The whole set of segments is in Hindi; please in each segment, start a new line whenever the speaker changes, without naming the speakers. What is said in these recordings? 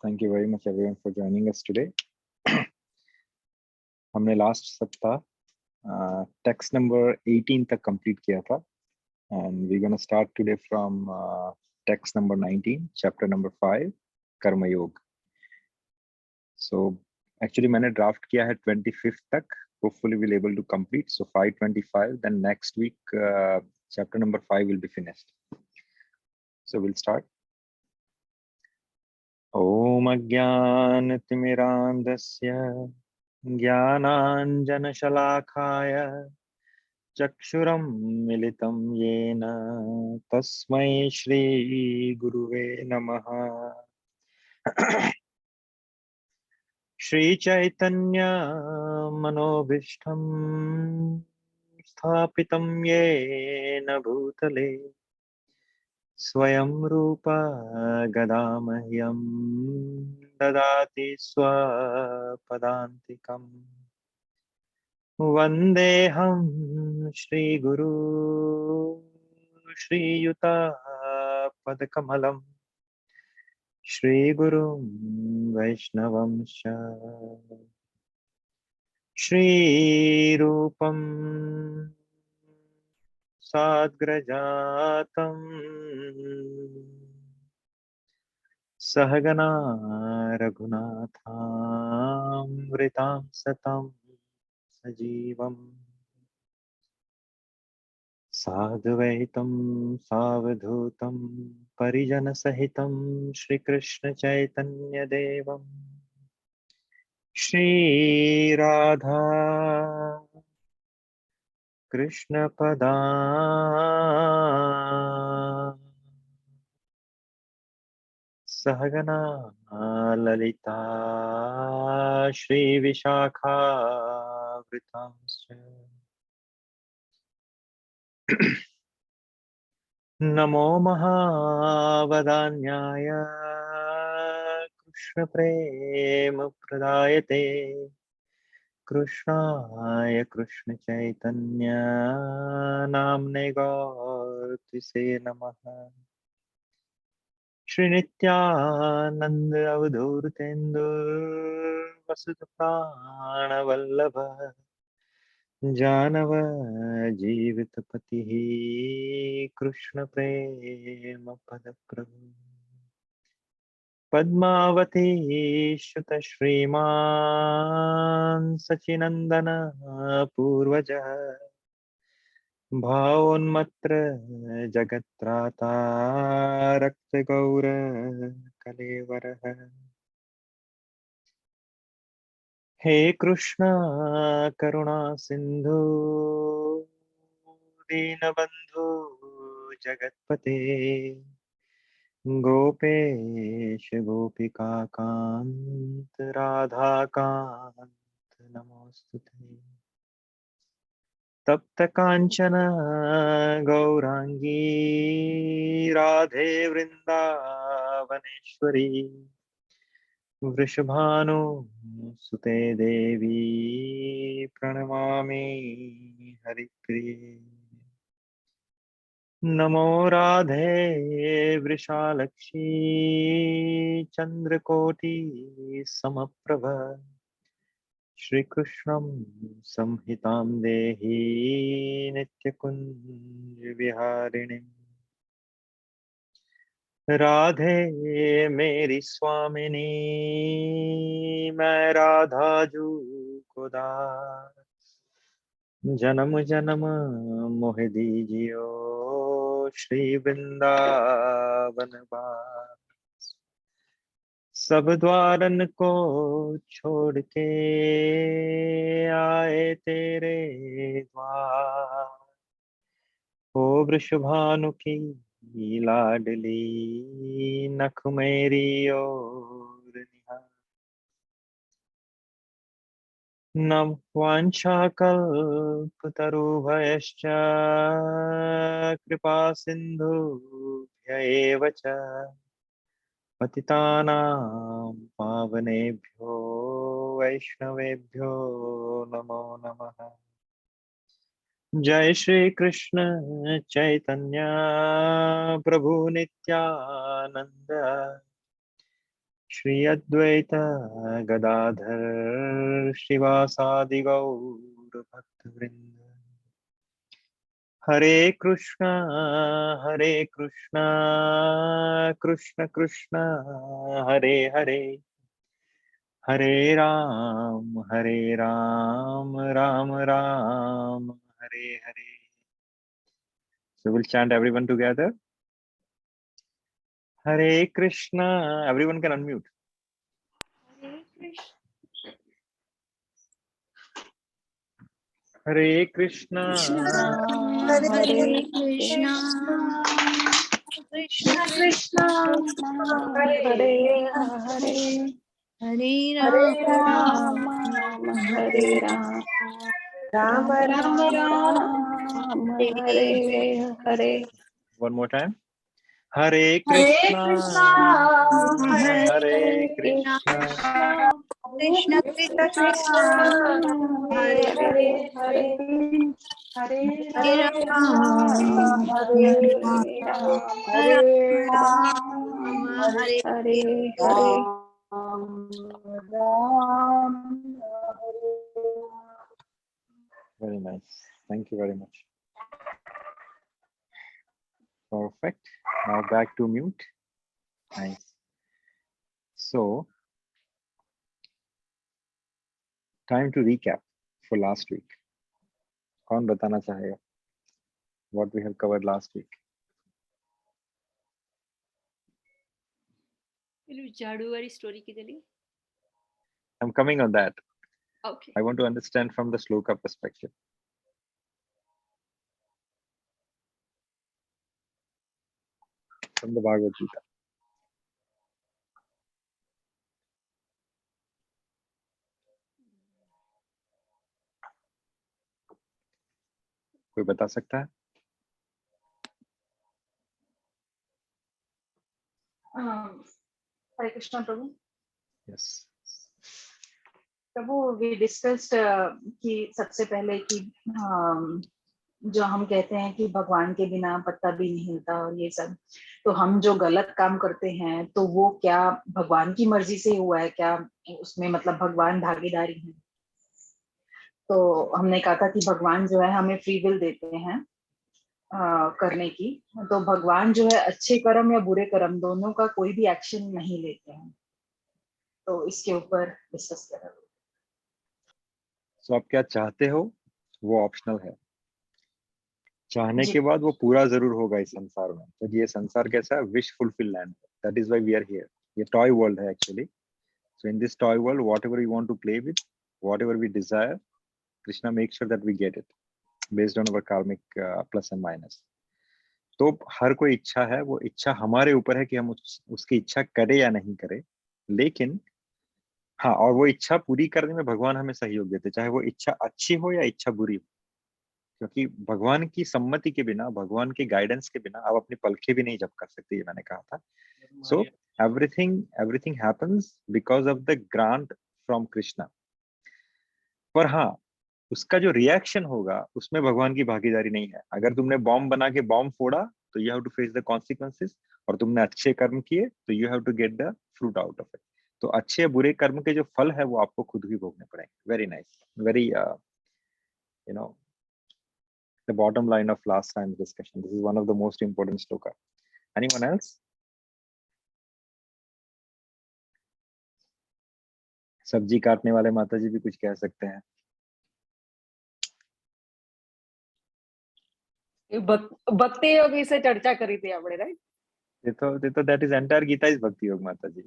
Thank you very much everyone for joining us today. हमने लास्ट सप्ताह टेक्स्ट नंबर 18 तक कंप्लीट किया था and we're going to start today from text number 19 chapter number 5 कर्म योग. So actually मैंने ड्राफ्ट किया है 25th तक. Hopefully we'll able to complete. So 525, then next week chapter number 5 will be finished. So we'll start. Om Ajnanatimirandasya ज्ञानाञ्जनशलाकाय चक्षुरं मिलितं येन तस्मै श्री गुरुवे नमः. श्री चैतन्य मनोभीष्टं स्थापितं येन भूतले स्वयं रूप गदामह्यं ददाति स्वपदान्तिकम्. वन्देऽहं श्रीगुरु श्रीयुतापदकमलं श्रीगुरुं वैष्णवंश्च श्रीरूपं साद्ग्रजातं सहगना रघुनाथामृतां सतं सजीवम् साद्वैतं सावधूतं परिजनसहितं श्रीकृष्णचैतन्यदेवं श्रीराधा कृष्णपदा सहगना ललिता श्रीविशाखावृतांश्च नमो महावदान्याय कृष्णप्रेमप्रदायते कृष्णाय कृष्णचैतन्य नाम्ने गौरत्विषे नमः. श्रीनित्यानन्द अवधूतेन्दुर्वसुतप्राणवल्लभ जानव जीवितपतिः कृष्ण प्रेम पदप्रभु. पद्मावती श्रुत श्रीमान् सचिनन्दन पूर्वजः भावोन्मत्र जगत्त्राता रक्तगौर कलेवरः. हे कृष्ण करुणा सिंधु दीनबंधु जगत्पते गोपेश गोपिका कांत राधा कांत नमोस्तुते. तप्त कांचन गौरांगी राधे वृंदावनेश्वरी वृषभानु सुते देवी प्रणमामि हरिप्रिये. नमो राधे वृषालक्ष्मी चंद्रकोटि समप्रभ श्रीकृष्णं संहितां देहि नित्यकुंज विहारिणीम्. राधे मेरी स्वामिनी मैं राधाजू को दास जन्म जन्म मोह दीजियो श्री वृंदावन वास. सब द्वारन को छोड़ के आए तेरे द्वार ओ वृषभानु की लाडली नख मेरी ओर निहार. नम वाञ्छाकल्पतरुभयश्च कृपा सिन्धुभ्य एव च पतितानां पावनेभ्यो वैष्णवेभ्यो नमो नमः. जय श्री कृष्ण चैतन्य प्रभु नित्यानंद श्री अद्वैत गदाधर श्रीवासादि गौर भक्तवृंद। हरे कृष्णा कृष्ण कृष्ण हरे हरे, हरे Ram Ram Ram Hare Hare. So we'll chant everyone together. Hare Krishna. Everyone can unmute. Hare Krishna.
Hare Krishna, Krishna Krishna, Hare Hare, Hare Rama,
Hare Ram, Ram
Rama
Ram, Hare Hare.
One more time. Hare
Hare
Krishna.
Krishna,
Hare
Krishna
Krishna.
Krishna, Hare
Hare Hare, Hare
Hare
Ram, Hare Ram, Hare
Rama,
Ram,
Hare
Hare Hare.
Very nice. Thank you very much. Perfect. Now back to mute. Nice. So, time to recap for last week. कौन बताना चाहेगा what we have covered last week?
झाड़ू वाली स्टोरी की चली.
I'm coming on that.
Okay.
I want to understand from the shloka perspective. From the Bhagavad Gita. कोई बता सकता है?
Hare Krishna, Prabhu.
Yes.
Prabhu, we discussed कि सबसे पहले कि जो हम कहते हैं कि भगवान के बिना पत्ता भी नहीं हिलता और ये सब, तो हम जो गलत काम करते हैं तो वो क्या भगवान की मर्जी से हुआ है क्या, उसमें मतलब भगवान भागीदारी है? तो हमने कहा था कि भगवान जो है हमें फ्री विल देते हैं करने की, तो भगवान जो है अच्छे कर्म या बुरे कर्म दोनों का कोई भी एक्शन नहीं लेते हैं, तो इसके ऊपर डिस्कस कर रहे हैं।
So आप क्या चाहते हो वो ऑप्शनल है, चाहने
जी।
के बाद वो पूरा जरूर होगा इस संसार में। तो ये संसार कैसा है? Wish fulfil land. That is why we are here. ये टॉय वर्ल्ड है actually. So in this toy world whatever we want to play with, whatever we desire, Krishna make sure that we get it based on our karmic plus and minus. तो हर कोई इच्छा है, वो इच्छा हमारे ऊपर है कि हम उसकी इच्छा करें या नहीं करें। लेकिन हाँ, और वो इच्छा पूरी करने में भगवान हमें सहयोग देते, चाहे वो इच्छा अच्छी हो या इच्छा बुरी हो। क्योंकि भगवान की सम्मति के बिना, भगवान के गाइडेंस के बिना आप अपनी पलकें भी नहीं झपका सकते, ये मैंने कहा था। So everything happens because of the grant from Krishna. पर हाँ, उसका जो रिएक्शन होगा उसमें भगवान की भागीदारी नहीं है। अगर तुमने बॉम्ब बना के बॉम्ब फोड़ा तो you have to face the consequences, और तुमने अच्छे कर्म किए तो you have to get the fruit out of it. तो अच्छे बुरे कर्म के जो फल है वो आपको खुद ही भोगने पड़ेंगे। Very nice, very you know the bottom line of last time's discussion. This is one of the most important shloka. Anyone else? सब्जी काटने वाले माता जी भी कुछ कह सकते हैं।
भक्ति योगी से चर्चा करी थी आपने, राइट?
ये तो that is entire Gita is भक्ति योग माता जी।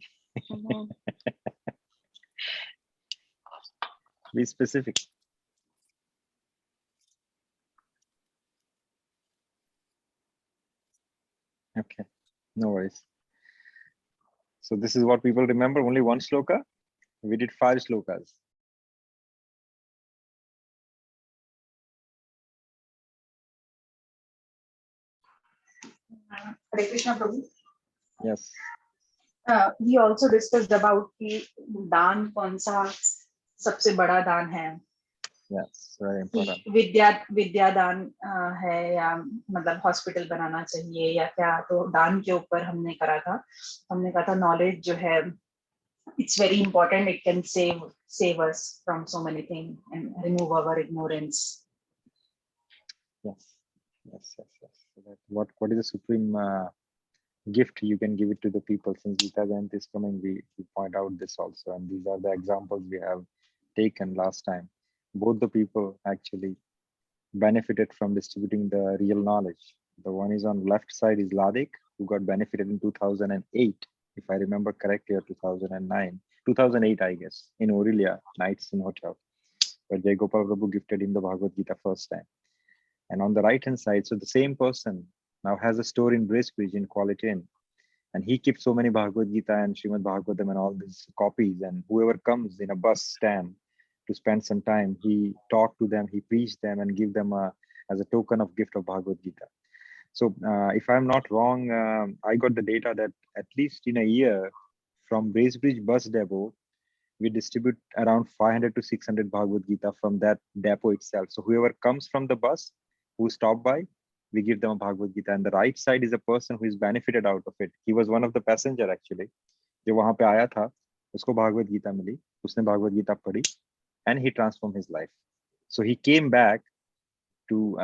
Be specific. Okay, no worries. So this is what people remember, only one shloka. We did 5 shlokas.
Hare Krishna, Prabhu.
Yes.
We also discussed about कि दान कौन सा सबसे बड़ा दान है।
Yes, very important.
विद्या दान है या मतलब हॉस्पिटल बनाना चाहिए या क्या, तो दान के ऊपर हमने करा था। हमने कहा था नॉलेज जो है it's very important. It can save us from so many things and remove our ignorance.
Yes. So that what is the supreme gift you can give it to the people? Since Gita Jayanti is coming, we point out this also, and these are the examples we have taken last time. Both the people actually benefited from distributing the real knowledge. The one is on left side is Ladik, who got benefited in 2008, if I remember correctly, or 2009, 2008, I guess, in Aurelia Nights in Hotel, where Jai Gopal Prabhu gifted him the Bhagavad Gita first time. And on the right hand side, so the same person now has a store in Bracebridge in Quality Inn, and he keeps so many Bhagavad Gita and Srimad Bhagavatam and all these copies, and whoever comes in a bus stand to spend some time, he talk to them, he preach them, and give them as a token of gift of Bhagavad Gita. So if I'm not wrong, I got the data that at least in a year from Bracebridge bus depot, we distribute around 500 to 600 Bhagavad Gita from that depot itself. So whoever comes from the bus, who stop by, we give them a Bhagavad Gita. And the right side is a person who is benefited out of it. He was one of the passenger actually. जो वहां पे आया था, उसको भागवत गीता मिली, उसने भागवत गीता पढ़ी, and he transformed his life. So he came back to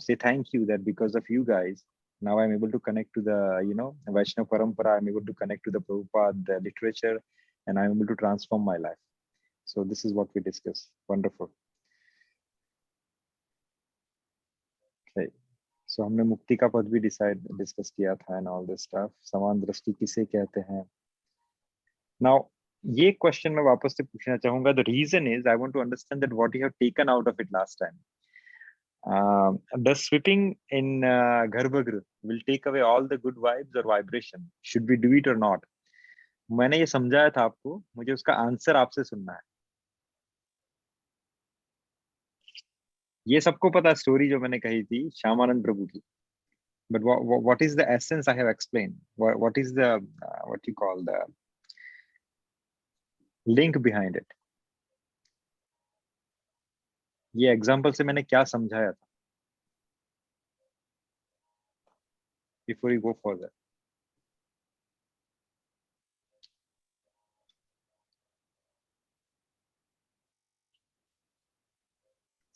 say thank you, that because of you guys, now I'm able to connect to the Vaishnava Parampara, I'm able to connect to the Prabhupada, the literature, and I'm able to transform my life. So this is what we discuss. Wonderful. Okay. So हमने मुक्ति का पद भी डिस्कस किया था and all this stuff. समान दृष्टि किसे कहते हैं? Now ये क्वेश्चन मैं वापस से पूछना चाहूंगा. The reason is I want to understand that what you have taken out of it last time. Does sweeping in Garbhagriha will take away all the good vibes or vibration? Should we do it or not? मैंने ये समझाया था आपको, मुझे उसका आंसर आपसे सुनना है. ये सबको पता स्टोरी जो मैंने कही थी श्यामानंद प्रभु की. But what is the essence I have explained? What is the what you call the link behind it? ये एग्जांपल से मैंने क्या समझाया था? Before you go further.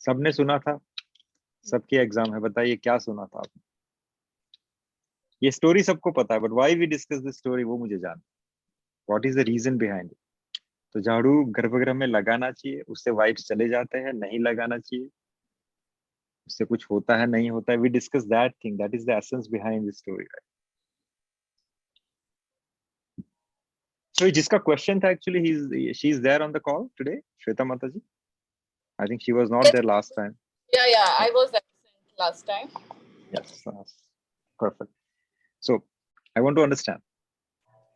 सबने सुना था, सबके एग्जाम है, बताइए क्या सुना था आपने? ये स्टोरी सबको पता है, but why we discuss this story वो मुझे जानना. What is the reason behind it? तो झाड़ू गर्भगृह में लगाना चाहिए, उससे वाइब्स चले जाते हैं, नहीं लगाना चाहिए, उससे कुछ होता है, नहीं होता है. We discuss that thing, that is the essence behind this story, right? So जिसका क्वेश्चन था actually she is there on the call today, Shweta Mataji. I think she was not there last time.
Yeah, I was absent last time.
Yes, perfect. So I want to understand,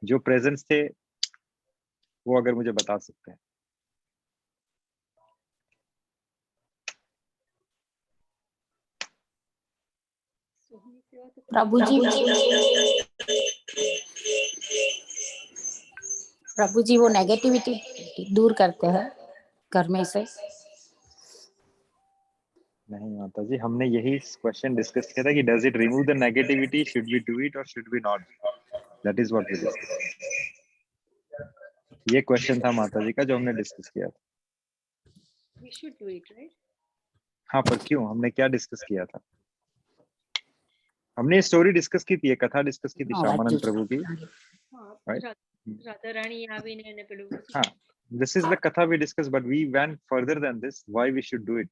जो presents थे वो अगर मुझे बता सकते हैं.
प्रभु जी वो नेगेटिविटी दूर करते हैं घर में से.
नहीं माता जी, हमने यही क्वेश्चन डिस्कस किया था कि does it remove the negativity, should we do it और should we not. That is what we discuss. ये क्वेश्चन था माता जी का जो हमने डिस्कस किया था.
We should do it, right?
हाँ, पर क्यों, हमने क्या डिस्कस किया था? हमने स्टोरी डिस्कस की थी, कथा डिस्कस की थी श्यामानंद प्रभु की.
हाँ, राधा रानी आवीने ने पेलू.
हाँ, this is the katha we discussed, but we went further than this. Why we should do it?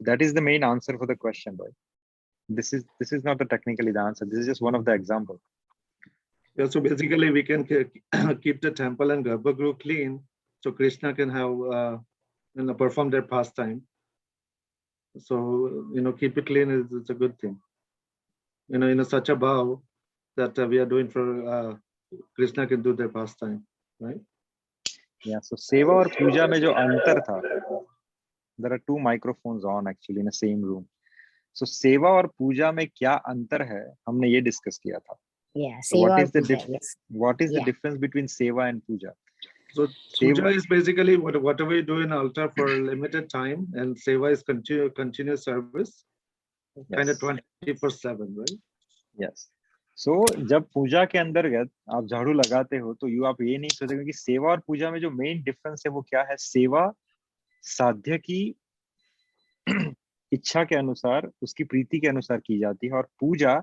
That is the main answer for the question, right? This is not the technically the answer. This is just one of the examples.
Yeah, so basically we can keep the temple and Garbhagriha clean, so Krishna can have perform their pastime. So keep it clean is a good thing. In such a bhav that we are doing for Krishna can do their pastime, right?
Yeah. So seva और पूजा में जो अंतर था, there are two microphones on actually in the same room. So seva और पूजा में क्या अंतर है, हमने ये डिस्कस किया था.
Yeah,
so what is the
yes.
what is the difference between seva and puja?
So puja is basically whatever you do in altar for a limited time, and seva is continuous service, kind of 24/7, right?
Yes. सो जब पूजा के अंतर्गत आप झाड़ू लगाते हो तो आप ये नहीं सोचते, क्योंकि सेवा और पूजा में जो मेन डिफरेंस है वो क्या है, सेवा साध्य की इच्छा के अनुसार, उसकी प्रीति के अनुसार की जाती है, और पूजा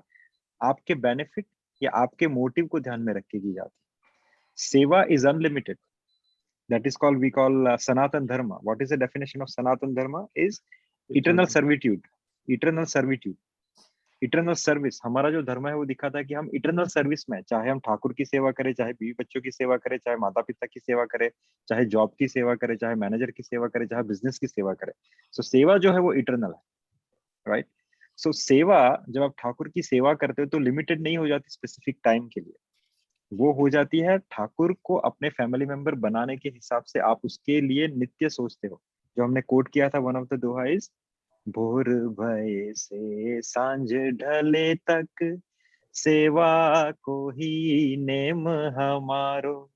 आपके बेनिफिट या आपके मोटिव को ध्यान में रख के की जाती है। सेवा is unlimited, that is called, we call Sanatan Dharma. What is the definition of Sanatan Dharma? Is eternal servitude. Eternal servitude, eternal service. हमारा जो धर्म है वो दिखाता है कि हम इटर्नल सर्विस में, चाहे हम ठाकुर की सेवा करें, चाहे बीवी बच्चों की सेवा करें, चाहे माता पिता की सेवा करें, चाहे जॉब की सेवा करें, चाहे मैनेजर की सेवा करें, चाहे बिजनेस की सेवा करें। सो सेवा जो है वो इटर्नल है, राइट। सो सेवा, जब आप ठाकुर की सेवा करते हो तो लिमिटेड नहीं हो जाती स्पेसिफिक टाइम के लिए, वो हो जाती है ठाकुर को अपने फैमिली मेंबर बनाने के हिसाब से, आप उसके लिए नित्य सोचते हो। जो हमने कोट किया था, one of the Doha is, भोर भय से सांझ ढले तक सेवा को ही नेम हमारो,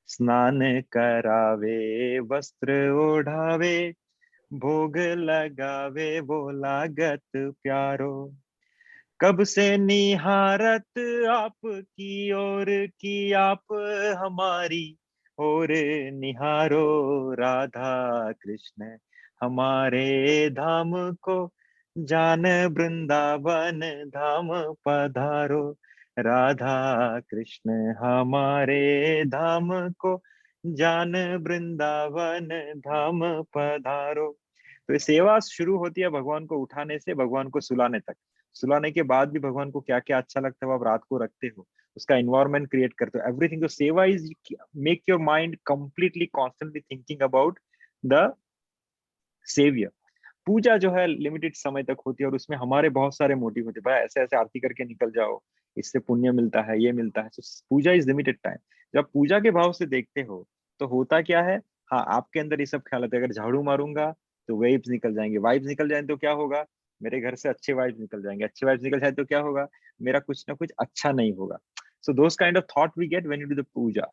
स्नान करावे वस्त्र ओढ़ावे, भोग लगावे वो लागत प्यारो। कब से निहारत आपकी ओर की आप हमारी और निहारो, राधा कृष्ण हमारे धाम को, जान वृंदावन धाम पधारो, राधा कृष्ण हमारे धाम को, जान वृंदावन धाम पधारो। तो ये सेवा शुरू होती है भगवान को उठाने से भगवान को सुलाने तक। सुलाने के बाद भी भगवान को क्या क्या अच्छा लगता है वो आप रात को रखते हो, उसका एनवायरनमेंट क्रिएट करते हो, एवरीथिंग। तो seva is make your mind completely constantly thinking about the saviour. पूजा जो है लिमिटेड समय तक होती है और उसमें हमारे बहुत सारे मोटिव होते हैं, भाई ऐसे ऐसे आरती करके निकल जाओ, इससे पुण्य मिलता है, ये मिलता है। तो पूजा इज लिमिटेड टाइम। जब पूजा के भाव से देखते हो तो होता क्या है, हाँ आपके अंदर ये सब ख्याल आता है, अगर झाड़ू मारूंगा तो वेव्स निकल जाएंगे, वाइब्स निकल जाएंगे तो क्या होगा, मेरे घर से अच्छे वाइब्स निकल जाएंगे, अच्छे वाइब्स निकल जाए तो क्या होगा, मेरा कुछ ना कुछ अच्छा नहीं होगा। So those kind of thought we get when you do the puja,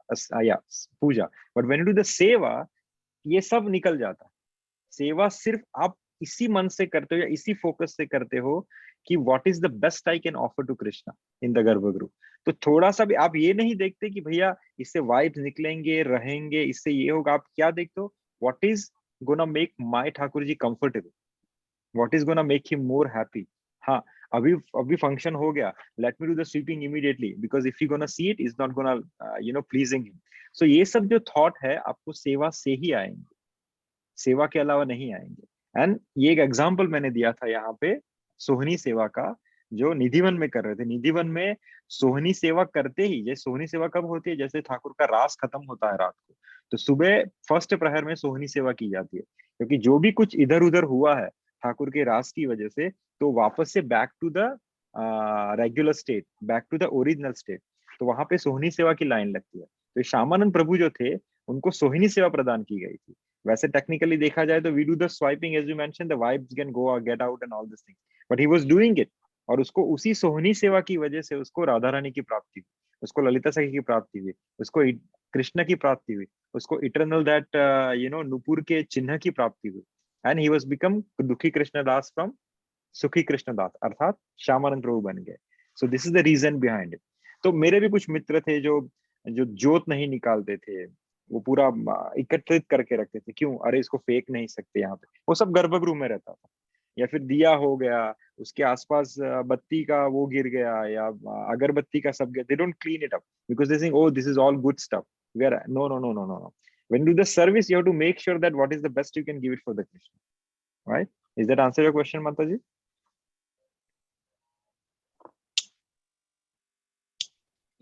puja. But when you do the seva, ये सब निकल जाता है। सेवा सिर्फ आप इसी मन से करते हो या इसी फोकस से करते हो कि what is the best I can offer to Krishna in the गर्भगृह। तो थोड़ा सा भी आप ये नहीं देखते कि भैया इससे वाइब्स निकलेंगे, रहेंगे, इससे ये होगा। आप क्या देखते हो, what is gonna make my Thakur ji comfortable, what is gonna make him more happy. हाँ, अभी फंक्शन हो गया, let me do the sweeping immediately, because if you gonna see it is not gonna pleasing him. So ये सब जो थॉट है आपको सेवा से ही आएंगे, सेवा के अलावा नहीं आएंगे। एंड ये एक एग्जाम्पल मैंने दिया था यहाँ पे सोहनी सेवा का, जो निधिवन में कर रहे थे। निधिवन में सोहनी सेवा करते ही, जैसे सोहनी सेवा कब होती है, जैसे ठाकुर का रास खत्म होता है रात को, तो सुबह फर्स्ट प्रहर में सोहनी सेवा की जाती है, क्योंकि जो भी कुछ इधर उधर हुआ है ठाकुर के रास की वजह से, तो वापस से back to the regular state, back to the original state. तो वहां पे सोहनी सेवा की लाइन लगती है। तो श्यामानंद प्रभु जो थे उनको सोहिनी सेवा प्रदान की गई थी। वैसे टेक्निकली देखा जाए तो we do the swiping, as you mention, the vibes can go और get out and all this thing, but he was doing it. और उसको उसी सोहनी सेवा की वजह से उसको राधा रानी की प्राप्ति हुई, उसको ललिता सखी की प्राप्ति हुई, उसको कृष्ण की प्राप्ति हुई, उसको इटर्नल दैट नुपुर के चिन्ह की प्राप्ति हुई। एंड ही वाज बिकम दुखी कृष्णदास फ्रॉम सुखी कृष्णदास, अर्थात श्यामानंद प्रभु बन गए। So this is the reason behind it. तो मेरे भी कुछ मित्र थे जो जो जोत नहीं निकालते थे, वो पूरा एकत्रित करके रखते थे। क्यों, अरे इसको फेंक नहीं सकते यहाँ पे, वो सब गर्भगृह में रहता था। या फिर दिया हो गया, उसके आसपास बत्ती का वो गिर गया, या अगरबत्ती का सब गया, they don't clean it up because they think, oh, this is all good stuff. No. When you do the service, you have to make sure that what is the best you can give it for the Krishna, right? Is that answer your question, Mataji?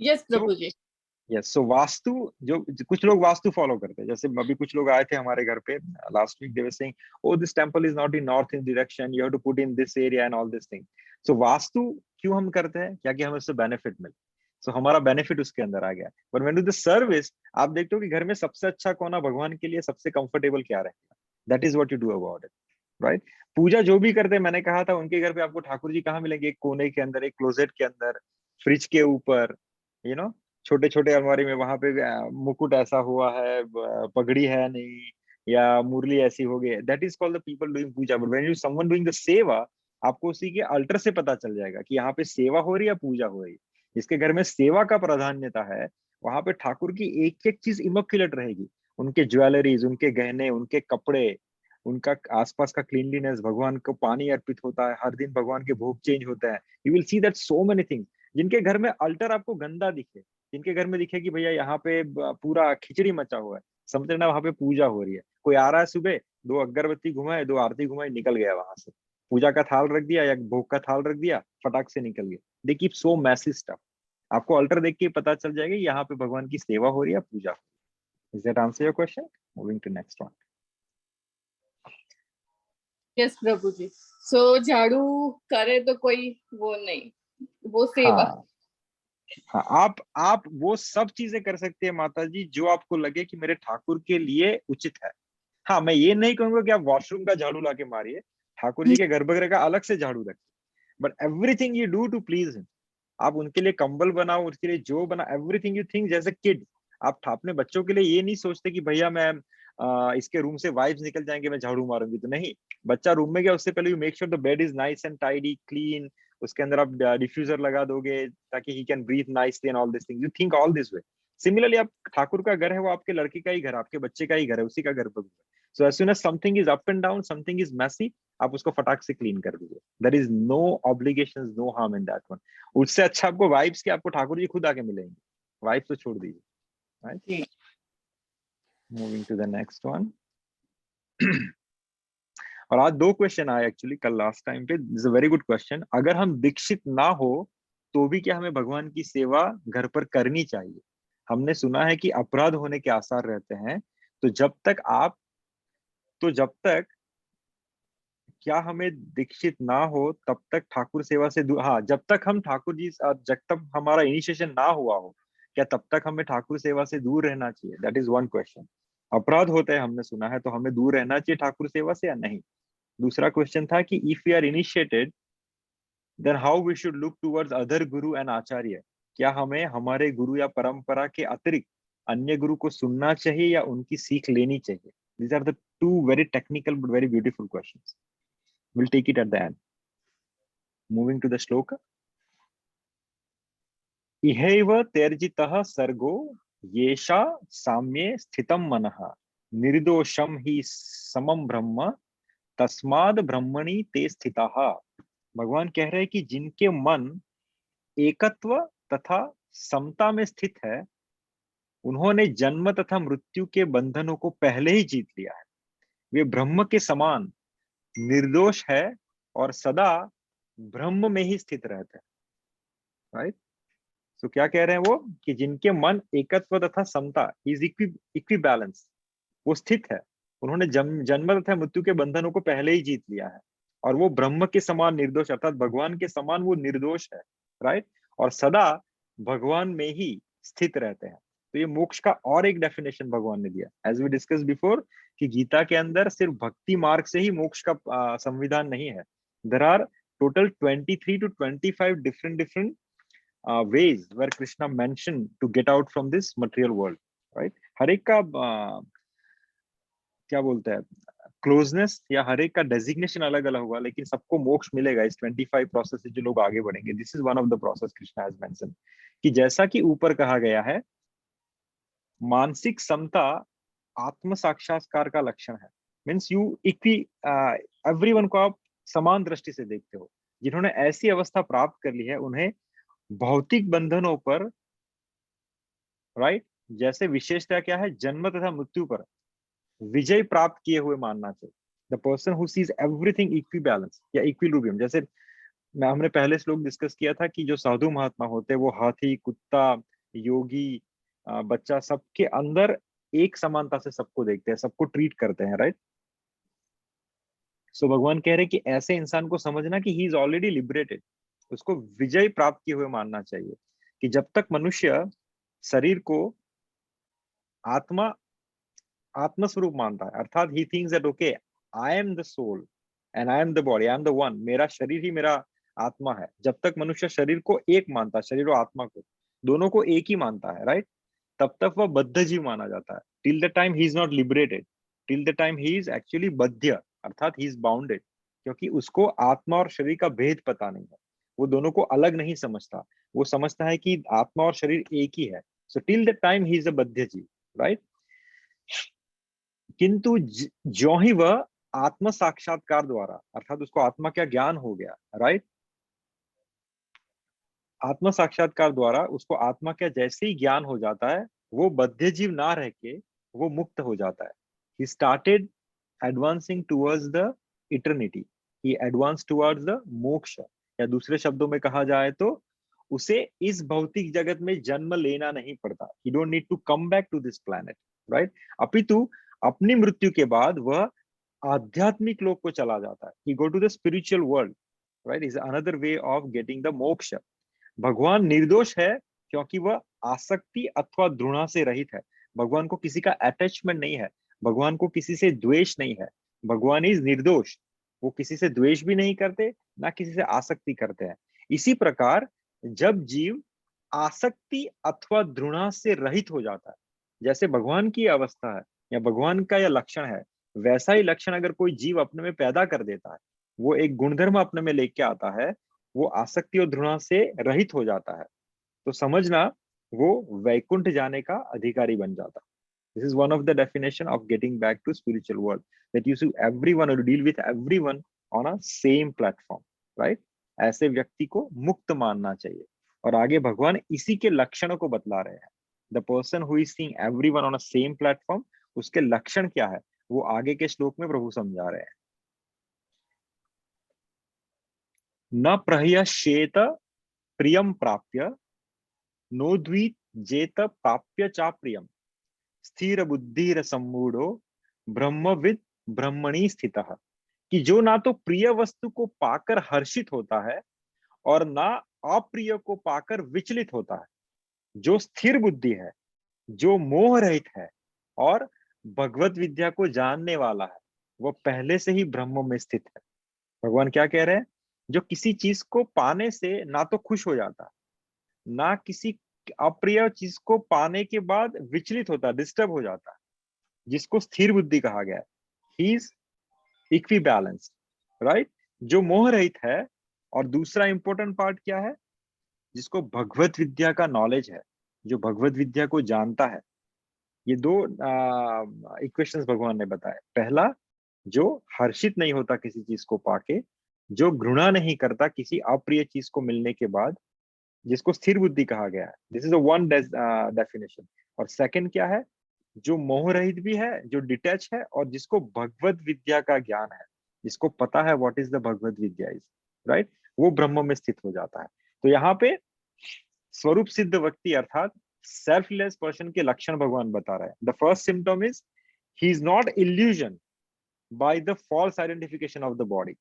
Yes, Prabhuji.
Yes. So vastu, जो कुछ लोग वास्तु फॉलो करते हैं, जैसे अभी कुछ लोग आए थे हमारे घर पे last week, they were saying, oh this temple is not in north in direction, you have to put in this area and all this thing. So vastu क्यों हम करते हैं, क्या कि हमें उससे बेनिफिट मिले, सो हमारा बेनिफिट उसके अंदर आ गया। But when do the service, आप देखते हो कि घर में सबसे अच्छा कोना भगवान के लिए सबसे कंफर्टेबल क्या रहेगा, that is what you do about it, right. पूजा जो भी करते हैं, मैंने कहा था उनके घर पे आपको ठाकुर जी कहाँ मिलेंगे, एक कोने के अंदर, एक क्लोजेट के अंदर, फ्रिज के ऊपर, छोटे छोटे अलमारी में, वहां पे मुकुट ऐसा हुआ है, पगड़ी है नहीं, या मुरली ऐसी हो गई, that is called the people doing puja. But when you someone doing the seva, आपको उसी के अल्टर से पता चल जाएगा कि यहाँ पे सेवा हो रही है या पूजा हो रही है। जिसके घर में सेवा का प्राधान्यता है, वहां पे ठाकुर की एक एक चीज इमोक्युलेट रहेगी। उनके ज्वेलरीज, उनके गहने, उनके कपड़े, उनका आसपास का क्लीनलीनेस, भगवान को पानी अर्पित होता है, हर दिन भगवान के भोग चेंज होते हैं। You will see that so many things. जिनके घर में अल्टर आपको गंदा दिखे, जिनके घर में दिखे कि भैया यहाँ पे पूरा खिचड़ी मचा हुआ है, समझ लेना वहां पे पूजा हो रही है। कोई आ रहा है सुबह, 2 अगरबत्ती घुमाए, 2 आरती घुमाई, निकल गया वहां से, पूजा का थाल रख दिया या भोग का थाल रख दिया, फटाक से निकल गया। They keep so messy stuff. आपको अल्टर देख के पता चल जाएगा यहाँ पे भगवान की सेवा हो रही है, पूजा। Is that answer your question? Moving to next one.
Yes Prabhu ji. So झाड़ू करे तो कोई वो नहीं, वो सेवा।
हाँ, आप वो सब चीजें कर सकते हैं माता जी जो आपको लगे कि मेरे ठाकुर के लिए उचित है। हाँ, मैं ये नहीं कहूंगा कि आप वॉशरूम का झाड़ू लाके मारिए, ठाकुर जी के गर्भगृह का अलग से झाड़ू रखिए, but everything you do to please him. आप उनके लिए कंबल बनाओ, उसके लिए जो बना, एवरीथिंग यू थिंक जैसे किड। आप अपने बच्चों के लिए ये नहीं सोचते कि भैया मैं इसके रूम से वाइब्स निकल जाएंगे, मैं झाड़ू मारूंगी। तो नहीं, बच्चा रूम में गया उससे पहले you make sure the bed is nice and tidy, clean. उसके अंदर आप डिफ्यूजर लगा दोगे ताकि he can breathe nicely and all this thing. You think all this way. Similarly आप ठाकुर का घर है, वो आपके लड़के का ही घर, आपके बच्चे का ही घर है, उसी का घर पर। So as soon as something is up and down, something is messy, आप उसको फटाक से क्लीन कर दीजिए। There is no obligations, no harm in that one. उससे अच्छा आपको वाइब्स के आपको ठाकुर जी खुद आके मिलेंगे। वाइब्स तो छोड़ दीजिए, right? Moving to the next one. और आज 2 क्वेश्चन आए एक्चुअली कल लास्ट टाइम पे। This a very good question. अगर हम दीक्षित ना हो तो भी क्या हमें भगवान की सेवा घर पर करनी चाहिए? हमने सुना है कि अपराध होने के आसार रहते हैं। तो जब तक क्या हमें दीक्षित ना हो तब तक ठाकुर सेवा से दूर, हाँ, जब तक हम ठाकुर जी, जब तक हमारा इनिशिएशन ना हुआ हो, क्या तब तक हमें ठाकुर सेवा से दूर रहना चाहिए? That is one question. अपराध होते हैं हमने सुना है, तो हमें दूर रहना चाहिए ठाकुर सेवा से या नहीं? दूसरा क्वेश्चन था कि if we are initiated then how we should look towards other guru and acharya. क्या हमें हमारे गुरु या परंपरा के अतिरिक्त अन्य गुरु को सुनना चाहिए या उनकी सीख लेनी चाहिए? These are the 2 very technical but very beautiful questions. We'll take it at the end. Moving to the shloka. इहैव त्यर्जितः सर्गो येषा साम्ये स्थितं मनः निर्दोषं हि समं ब्रह्म तस्माद् ब्रह्मणि ते स्थिताः। भगवान कह रहे हैं कि जिनके मन एकत्व तथा समता में स्थित है, उन्होंने जन्म तथा मृत्यु के बंधनों को पहले ही जीत लिया है। वे ब्रह्म के समान निर्दोष है और सदा ब्रह्म में ही स्थित रहते हैं, राइट? तो क्या कह रहे हैं वो कि जिनके मन एकत्व तथा समता, इज इक्वी बैलेंस, वो स्थित है, उन्होंने जन्म तथा मृत्यु के बंधनों को पहले ही जीत लिया है, और वो ब्रह्म के समान निर्दोष, अर्थात भगवान के समान वो निर्दोष है, राइट? और सदा भगवान में ही स्थित रहते हैं। तो ये मोक्ष का और एक डेफिनेशन भगवान ने दिया, एज वी डिस्कस बिफोर, कि गीता के अंदर सिर्फ भक्ति मार्ग से ही मोक्ष का संविधान नहीं है। There are total 23 to 25 different ways where Krishna mentioned to get out from this material world, right? हर एक का क्या बोलते हैं, क्लोजनेस या हर एक का डेजिग्नेशन अलग अलग होगा, लेकिन सबको मोक्ष मिलेगा इस 25 प्रोसेस से जो लोग आगे बढ़ेंगे। This is one of the process Krishna has mention, कि जैसा कि ऊपर कहा गया है, मानसिक समता आत्म साक्षात्कार का लक्षण है। मीन्स यू एवरीवन को आप समान दृष्टि से देखते हो। जिन्होंने ऐसी अवस्था प्राप्त कर ली है, उन्हें भौतिक बंधनों पर, राइट, जैसे विशेषता क्या है, जन्म तथा मृत्यु पर विजय प्राप्त किए हुए मानना चाहिए। The person who seize everything equi balance या इक्विलिब्रियम। जैसे हमने पहले श्लोक डिस्कस किया था कि जो साधु महात्मा होते हैं वो हाथी, कुत्ता, योगी, बच्चा, सबके अंदर एक समानता से सबको देखते हैं, सबको ट्रीट करते हैं, राइट? सो भगवान कह रहे हैं कि ऐसे इंसान को समझना कि ही इज ऑलरेडी लिबरेटेड, उसको विजय प्राप्त किए हुए मानना चाहिए। कि जब तक मनुष्य शरीर को आत्मस्वरूप मानता है, अर्थात he thinks that okay I am the soul and I am the body, I am the one, मेरा शरीर ही मेरा आत्मा है। जब तक मनुष्य शरीर को एक मानता है, शरीर और आत्मा को दोनों को एक ही मानता है, राइट, तब तक वह बद्ध जीव माना जाता है। Till the time he is not liberated, till the time he is actually बद्ध, अर्थात ही इज बाउंडेड, क्योंकि उसको आत्मा और शरीर का भेद पता नहीं है, वो दोनों को अलग नहीं समझता। वो समझता है कि आत्मा और शरीर एक ही है. So till the time he is a बद्ध जीव, राइट. किंतु जो ही वह आत्म साक्षात्कार द्वारा, अर्थात उसको आत्मा का ज्ञान हो गया, राइट, आत्म साक्षात्कार द्वारा उसको आत्मा का जैसे ही ज्ञान हो जाता है, वो बद्ध जीव ना रह के वो मुक्त हो जाता है. He started advancing towards the eternity, he advance towards the मोक्ष, या दूसरे शब्दों में कहा जाए तो उसे इस भौतिक जगत में जन्म लेना नहीं पड़ता. He don't need to come back to this planet, right. अपितु अपनी मृत्यु के बाद वह आध्यात्मिक लोक को चला जाता है. He go to the spiritual world, right. Is another way of getting the moksha. भगवान निर्दोष है क्योंकि वह आसक्ति अथवा घृणा से रहित है. भगवान को किसी का अटैचमेंट नहीं है, भगवान को किसी से द्वेष नहीं है. भगवान इज निर्दोष, वो किसी से द्वेष भी नहीं करते, ना किसी से आसक्ति करते हैं. इसी प्रकार जब जीव आसक्ति अथवा घृणा से रहित हो जाता है, जैसे भगवान की अवस्था है या भगवान का यह लक्षण है, वैसा ही लक्षण अगर कोई जीव अपने में पैदा कर देता है, वो एक गुणधर्म अपने में लेके आता है, वो आसक्ति और घृणा से रहित हो जाता है, तो समझना वो वैकुंठ जाने का अधिकारी बन जाता है. This is one of the definition of getting back to spiritual world, that you see everyone or deal with everyone on a same platform, right? ऐसे व्यक्ति को मुक्त मानना चाहिए. और आगे भगवान इसी के लक्षणों को बतला रहे हैं. The person who is seeing everyone on a same platform, उसके लक्षण क्या है वो आगे के श्लोक में प्रभु समझा रहे हैं. न प्रह्यश्येत प्रियम प्राप्य, नोद्वीत जेत प्राप्य चा प्रियम, स्थिर बुद्धिर सम्मूढ़ो ब्रह्मविद ब्रह्मणि स्थितः. कि जो ना तो प्रिय वस्तु को पाकर हर्षित होता है और ना अप्रिय को पाकर विचलित होता है, जो स्थिर बुद्धि है, जो मोह रहित है और भगवत विद्या को जानने वाला है, वो पहले से ही ब्रह्म में स्थित है. भगवान क्या कह रहे हैं? जो किसी चीज को पाने से ना तो खुश हो जाता, ना किसी अप्रिय चीज को पाने के बाद विचलित होता, डिस्टर्ब हो जाता, जिसको स्थिर बुद्धि कहा गया है. He is equi balanced, right. जो मोह रहित है, और दूसरा इंपॉर्टेंट पार्ट क्या है? जिसको भगवत विद्या का नॉलेज है, जो भगवत विद्या को जानता है. ये दो इक्वेशंस भगवान ने बताए. पहला, जो हर्षित नहीं होता किसी चीज को पाके, जो घृणा नहीं करता किसी अप्रिय चीज को मिलने के बाद, जिसको स्थिर बुद्धि कहा गया है. This is one definition. और सेकंड क्या है? जो मोह रहित भी है, जो डिटैच है, और जिसको भगवत विद्या का ज्ञान है, जिसको पता है what is the Bhagavat vidya is, right, वो ब्रह्म में स्थित हो जाता है. तो यहाँ पे स्वरूप सिद्ध व्यक्ति अर्थात सेल्फलेस पर्सन के लक्षण भगवान बता रहे हैं. The first symptom is he is not illusion by the false identification of the body,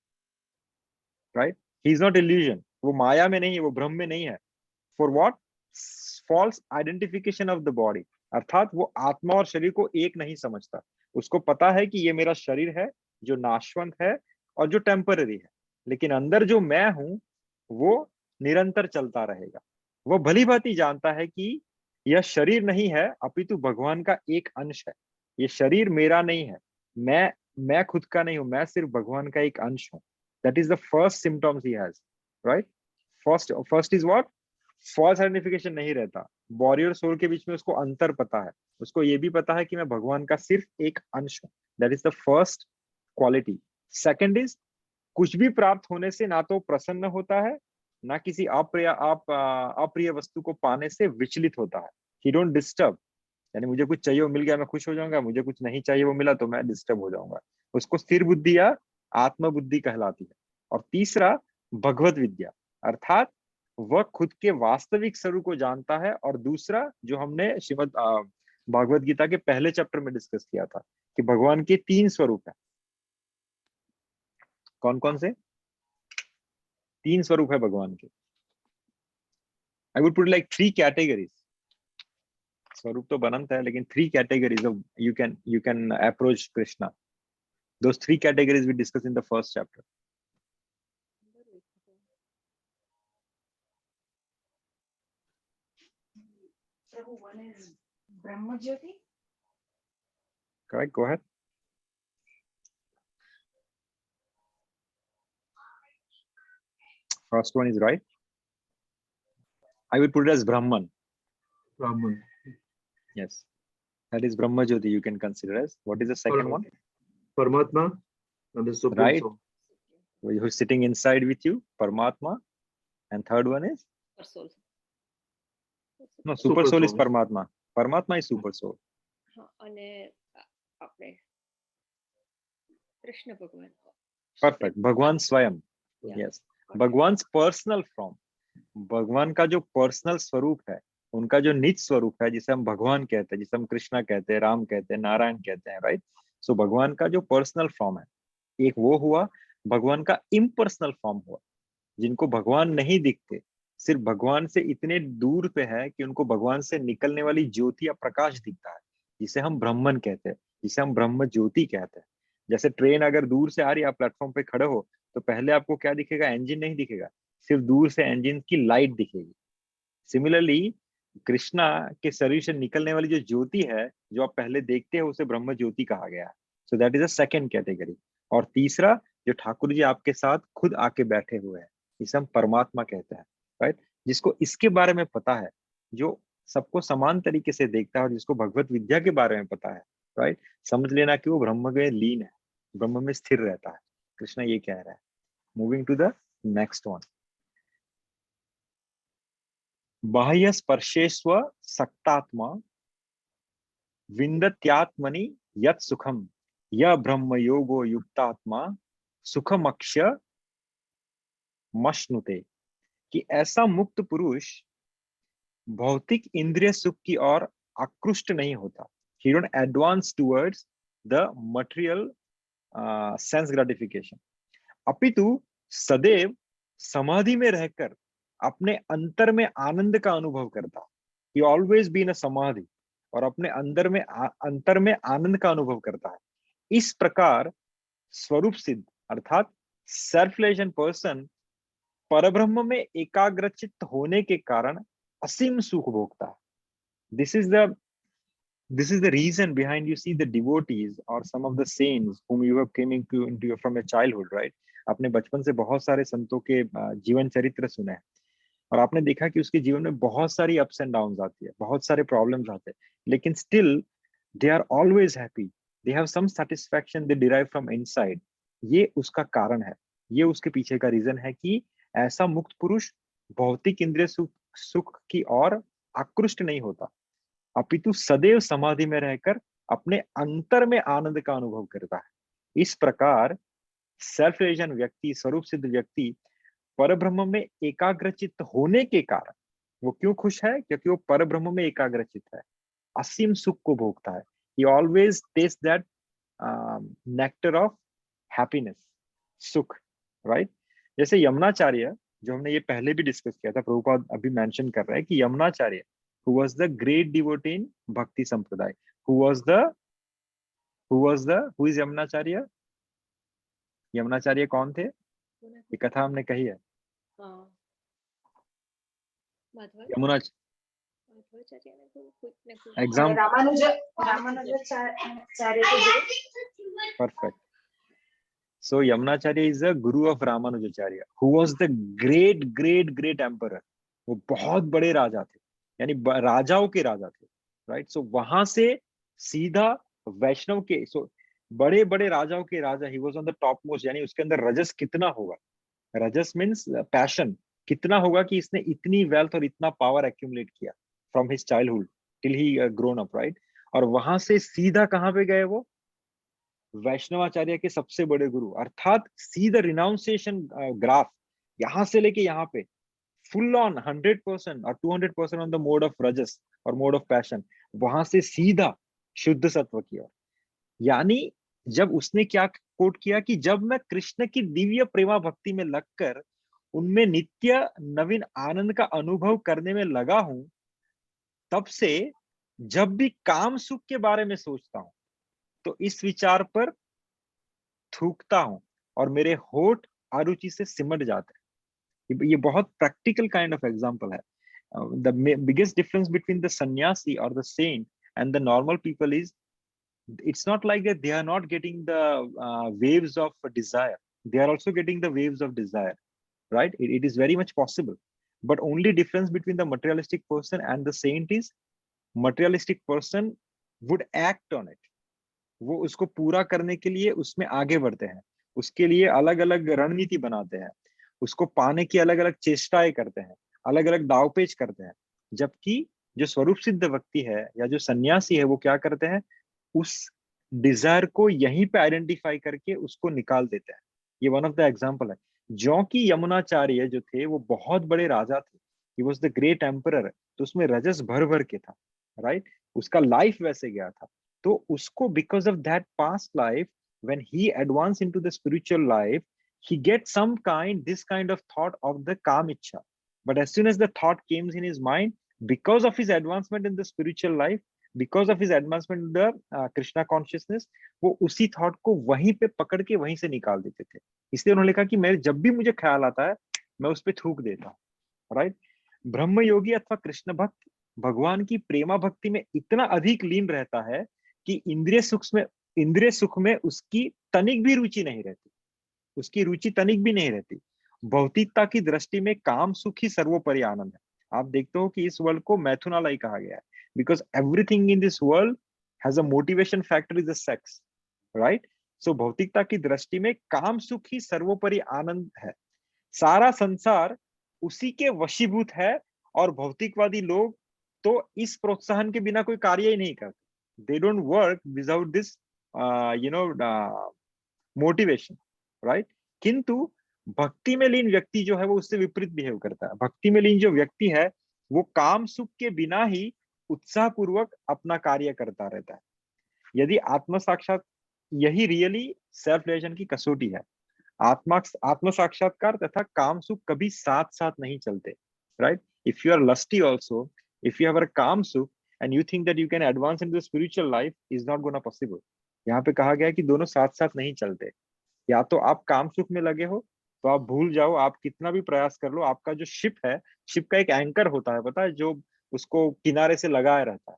right. He is not illusion, वो माया में नहीं है, वो भ्रम में नहीं है. For what? False identification of the body, अर्थात वो आत्मा और शरीर को एक नहीं समझता. उसको पता है कि ये मेरा शरीर है जो नाशवंत है और जो टेम्पररी है, लेकिन अंदर जो मैं हूं वो निरंतर चलता रहेगा. वो भली भांति जानता है कि यह शरीर नहीं है, अपितु भगवान का एक अंश है. ये शरीर मेरा नहीं है, मैं खुद का नहीं हूं, मैं सिर्फ भगवान का एक अंश हूं. That is the first symptoms he has, right. First is what? False identification नहीं रहता. बॉडी और सोल के बीच में उसको अंतर पता है. उसको ये भी पता है कि मैं भगवान का सिर्फ एक अंश हूं. That is the first quality. Second is, कुछ भी प्राप्त होने से ना तो प्रसन्न होता है, ना किसी अप्रिय वस्तु को पाने से विचलित होता है. ही डोंट डिस्टर्ब, यानी मुझे कुछ चाहिए वो मिल गया मैं खुश हो जाऊंगा, मुझे कुछ नहीं चाहिए वो मिला तो मैं डिस्टर्ब हो जाऊंगा. उसको स्थिर बुद्धि या आत्मबुद्धि कहलाती है. और तीसरा, भगवत विद्या, अर्थात वह खुद के वास्तविक स्वरूप को जानता है. और दूसरा, जो हमने श्रीमद् भागवत गीता के पहले चैप्टर में डिस्कस किया था कि भगवान के 3 स्वरूप हैं. कौन कौन से 3 स्वरूप है भगवान के? I would put like 3 categories. स्वरूप तो अनंत है, लेकिन 3 categories of you can approach Krishna. Those 3 categories we discussed in the first chapter.
Prabhu, one is Brahma Jyoti.
Correct, go ahead. First one is right. I would put it as Brahman.
Brahman.
Yes, that is Brahma Jyoti. You can consider as. What is the second one?
Paramatma and the Supreme
Right.
Soul.
Who's sitting inside with you? Paramatma. And third one is
soul.
no. Super soul is
soul.
Paramatma. Paramatma is super soul.
હા, અને આપણે કૃષ્ણ ભગવાન.
Perfect. Bhagwan Swayam.
Yeah.
Yes. भगवान पर्सनल फॉर्म, भगवान का जो पर्सनल स्वरूप है, उनका जो निज स्वरूप है, जिसे हम भगवान कहते हैं, जिसे हम कृष्णा कहते हैं, राम कहते हैं, नारायण कहते हैं, राइट। सो भगवान का जो पर्सनल फॉर्म है, एक वो हुआ। भगवान का इम्पर्सनल फॉर्म हुआ, जिनको भगवान नहीं दिखते, सिर्फ भगवान से इतने दूर पे है कि उनको भगवान से निकलने वाली ज्योति या प्रकाश दिखता है, जिसे हम ब्रह्मन कहते हैं, जिसे हम ब्रह्म ज्योति कहते हैं। जैसे ट्रेन अगर दूर से आ रही है, आप प्लेटफॉर्म पे खड़े हो, तो पहले आपको क्या दिखेगा? इंजन नहीं दिखेगा, सिर्फ दूर से इंजन की लाइट दिखेगी। सिमिलरली कृष्णा के शरीर से निकलने वाली जो ज्योति है, जो आप पहले देखते हैं, उसे ब्रह्म ज्योति कहा गया है। सो that is a second category. और तीसरा, जो ठाकुर जी आपके साथ खुद आके बैठे हुए हैं, इसे हम परमात्मा कहते हैं, राइट। जिसको इसके बारे में पता है, जो सबको समान तरीके से देखता है, और जिसको भगवत विद्या के बारे में पता है, राइट। समझ लेना कि वो ब्रह्म में लीन है, ब्रह्म में स्थिर रहता है। कृष्णा ये कह रहा है। Moving to the next one. बाह्य स्पर्शेस्व सक्तात्मा विन्दत्यात्मनि यत् सुखम य ब्रह्म योगो युक्तात्मा सुखमक्ष मश्नुते। कि ऐसा मुक्त पुरुष भौतिक इंद्रिय सुख की ओर आकृष्ट नहीं होता। He don't advance towards the material sense gratification, अपितु सदैव समाधि में रहकर अपने अंतर में आनंद का अनुभव करता। He always been a समाधि, और अपने अंतर में आनंद का अनुभव करता है। इस प्रकार स्वरूप सिद्ध अर्थात सेल्फ-रिलाइजेशन पर्सन परब्रह्म में एकाग्रचित्त होने के कारण असीम सुख भोगता है। This is the reason behind you see the devotees or some of the saints whom you have came into from your childhood, right? आपने बचपन से बहुत सारे संतों के जीवन चरित्र सुने हैं, और आपने देखा कि उसके जीवन में बहुत सारी अप्स एंड डाउन्स आती है, बहुत सारे प्रॉब्लम्स आते हैं, लेकिन still they are always happy, they have some satisfaction they derive from inside. ये उसका कारण है, ये उसके पीछे का रीजन है कि ऐसा मुक्त पुरुष भौतिक इंद्रिय सुख की ओर आकृष्ट नहीं होता, अपितु सदैव समाधि में रहकर अपने अंतर में आनंद का अनुभव करता है। इस प्रकार सेल्फ रिलाइजेशन व्यक्ति, स्वरूप सिद्ध व्यक्ति परब्रह्म में एकाग्रचित्त होने के कारण वो क्यों खुश है? क्योंकि वो परब्रह्म में एकाग्रचित्त है, असीम सुख को भोगता है। He always tastes that nectar of happiness, सुख, right? जैसे यमुनाचार्य, जो हमने ये पहले भी डिस्कस किया था, प्रभुपाद अभी मेंशन कर रहा है कि Yamunacharya who was the great devotee in Bhakti Sampradaya, who is Yamunacharya? Yamunacharya कौन थे? ये कथा हमने कही है। Exam perfect. So Yamunacharya is a guru of Ramanujacharya, who was the great emperor. वो बहुत बड़े राजा थे, यानी राजाओं के राजा थे, राइट। सो वहां से सीधा वैष्णव के, सो बड़े बड़े राजाओं के राजा, he was on the top most, यानी उसके अंदर रजस कितना होगा? रजस मीन्स पैशन, कितना होगा कि इसने इतनी वेल्थ और इतना पावर एक्यूमुलेट किया from his childhood till he grown up, right. और वहां से सीधा कहाँ पे गए वो? वैष्णवाचार्य के सबसे बड़े गुरु, अर्थात सीधा रिनाउंसिएशन ग्राफ, यहां से लेके यहाँ पे फुल ऑन 100% और 200% ऑन द मोड ऑफ रजस और मोड ऑफ पैशन, वहां से सीधा शुद्ध सत्व की ओर। यानी जब उसने क्या कोट किया कि जब मैं कृष्ण की दिव्य प्रेमा भक्ति में लगकर उनमें नित्य नवीन आनंद का अनुभव करने में लगा हूं, तब से जब भी काम सुख के बारे में सोचता हूं तो इस विचार पर थूकता हूं और मेरे होठ अरुचि से सिमट जाते हैं। ये बहुत प्रैक्टिकल काइंड ऑफ एग्जांपल है। The biggest difference between the sannyasi और the saint and the normal people is it's not like that they are not getting the waves of desire, they are also getting the waves of desire, right? It is very much possible, but only difference between the materialistic person and the saint is materialistic person would act on it. वो उसको पूरा करने के लिए उसमें आगे बढ़ते हैं, उसके लिए अलग अलग रणनीति बनाते हैं, उसको पाने की अलग अलग चेष्टाएं करते हैं, अलग अलग दावपेच करते हैं। जबकि जो स्वरूप सिद्ध व्यक्ति है या जो सन्यासी है वो क्या करते हैं, उस डिजायर को यहीं पे आइडेंटिफाई करके उसको निकाल देते हैं। ये वन ऑफ द एग्जांपल है। जो कि यमुनाचार्य जो थे वो बहुत बड़े राजा थे, he was the great emperor, तो उसमें रजस भर भर के था, राइट? उसका लाइफ वैसे गया था, तो उसको because of that past life when he advance into the spiritual life he gets this kind of thought of the काम इच्छा, but as soon as the thought came in his mind, because of his advancement in the spiritual life, because of his advancement in the Krishna consciousness, वो उसी थॉट को वहीं पे पकड़ के वहीं से निकाल देते थे। इसलिए उन्होंने कहा कि मैं जब भी मुझे ख्याल आता है मैं उस पर थूक देता हूँ, राइट? ब्रह्म योगी अथवा कृष्ण भक्त भगवान की प्रेमा भक्ति में इतना अधिक लीन रहता है कि इंद्रिय सुख में उसकी तनिक भी रुचि नहीं रहती, उसकी रुचि तनिक भी नहीं रहती। भौतिकता की दृष्टि में काम सुख ही सर्वोपरि आनंद है। आप देखते हो कि इस वर्ल्ड को मैथुनालय कहा गया है, because everything in this world has a motivation factor is the sex, right? So भौतिकता की दृष्टि में काम सुख ही सर्वोपरि आनंद है। सारा संसार उसी के वशीभूत है, और भौतिकवादी लोग तो इस प्रोत्साहन के बिना कोई कार्य ही नहीं करते। They don't work without this motivation, right? किंतु भक्ति में लीन व्यक्ति जो है वो उससे विपरीत बिहेव करता है। भक्ति में लीन जो व्यक्ति है वो काम सुख के बिना ही उत्साह पूर्वक अपना कार्य करता रहता है। यदि आत्म साक्षात, यही रियली सेल्फ रियलाइजेशन की कसौटी है। आत्म साक्षात्कार तथा काम सुख कभी साथ साथ नहीं चलते, right? If you are lusty also, if you have a kama sukha and you think that you can advance in the spiritual life, is not gonna possible. यहाँ पे कहा गया है कि दोनों साथ साथ नहीं चलते। या तो आप काम सुख में लगे हो तो आप भूल जाओ, आप कितना भी प्रयास कर लो, आपका जो शिप है, शिप का एक एंकर होता है, पता है, जो उसको किनारे से लगाए रहता है,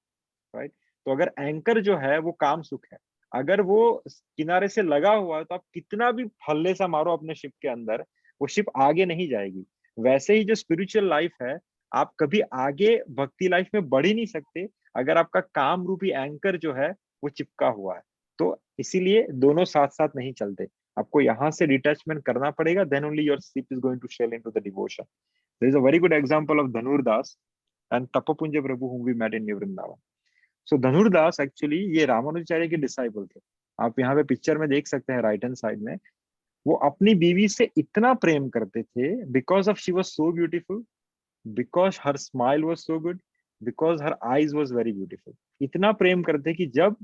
राइट? तो अगर एंकर जो है वो काम सुख है, अगर वो किनारे से लगा हुआ है तो आप कितना भी फल्ले सा मारो अपने शिप के अंदर, वो शिप आगे नहीं जाएगी। वैसे ही जो स्पिरिचुअल लाइफ है, आप कभी आगे भक्ति लाइफ में बढ़ ही नहीं सकते अगर आपका काम रूपी एंकर जो है वो चिपका हुआ है। तो इसीलिए दोनों साथ साथ नहीं चलते, आपको यहाँ से डिटैचमेंट करना पड़ेगा, then only your ship is going to sail into the devotion. There is a very good example of Dhanurdas and Tapapunja Prabhu whom we met in Vrindavan. So Dhanurdas actually ये रामानुजाचार्य के डिसाइपल थे। आप यहाँ पे पिक्चर में देख सकते हैं राइट हैंड साइड में, वो अपनी बीवी से इतना प्रेम करते थे because of she was so beautiful, because her smile was so good, because her eyes was very beautiful. इतना प्रेम करते कि जब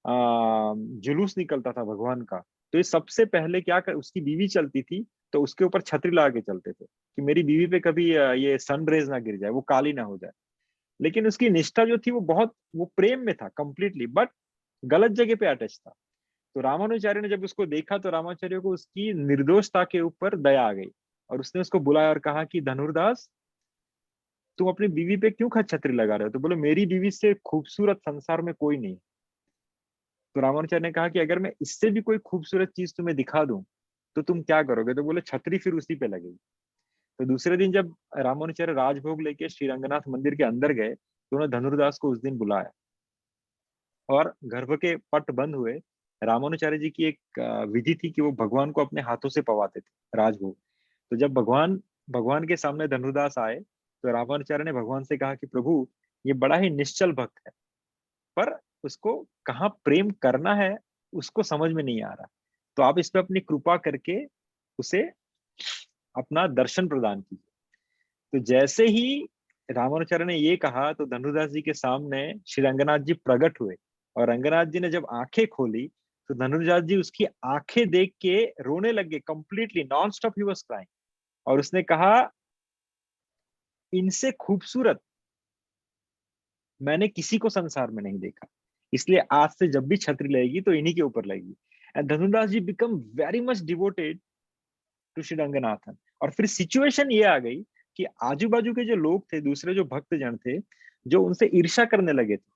जुलूस निकलता था भगवान का, तो ये सबसे पहले क्या कर, उसकी बीवी चलती थी तो उसके ऊपर छतरी लगा के चलते थे कि मेरी बीवी पे कभी ये सनरेज ना गिर जाए, वो काली ना हो जाए। लेकिन उसकी निष्ठा जो थी वो प्रेम में था कंप्लीटली, बट गलत जगह पे अटैच था। तो रामानुजाचार्य ने जब उसको देखा तो रामाचार्य को उसकी निर्दोषता के ऊपर दया आ गई, और उसने उसको बुलाया और कहा कि धनुर्दास, तुम अपनी बीवी पे क्यों छतरी लगा रहे हो? तो बोले मेरी बीवी से खूबसूरत संसार में कोई नहीं। तो रामानुजाचार्य ने कहा कि अगर मैं इससे भी कोई खूबसूरत चीज तुम्हें दिखा दूं तो तुम क्या करोगे? तो बोले छतरी फिर उसी पे लगेगी। तो दूसरे दिन जब रामानुजाचार्य राजभोग लेके श्री रंगनाथ मंदिर के अंदर गए तो उन्होंने धनुर्दास को उस दिन बुलाया और गर्भ के पट बंद हुए। रामानुजाचार्य जी की एक विधि थी कि वो भगवान को अपने हाथों से पवाते थे राजभोग। तो जब भगवान के सामने धनुर्दास आए तो रामानुजाचार्य ने भगवान से कहा कि प्रभु, ये बड़ा ही निश्चल भक्त है, पर उसको कहाँ प्रेम करना है उसको समझ में नहीं आ रहा, तो आप इस पे अपनी कृपा करके उसे अपना दर्शन प्रदान कीजिए। तो जैसे ही रामानुजाचार्य ने ये कहा तो धनुर्दास जी के सामने श्री रंगनाथ जी प्रकट हुए, और रंगनाथ जी ने जब आंखें खोली तो धनुर्दास जी उसकी आंखें देख के रोने लगे, completely non stop he was crying. और उसने कहा, इनसे खूबसूरत मैंने किसी को संसार में नहीं देखा, इसलिए आज से जब भी छतरी लगेगी तो इन्हीं के ऊपर लगेगी। And Dhanurdas ji become very much devoted to Shri Ranganathan. और फिर सिचुएशन ये आ गई कि आजू बाजू के जो लोग थे, दूसरे जो भक्त जन थे, जो उनसे ईर्ष्या करने लगे थे,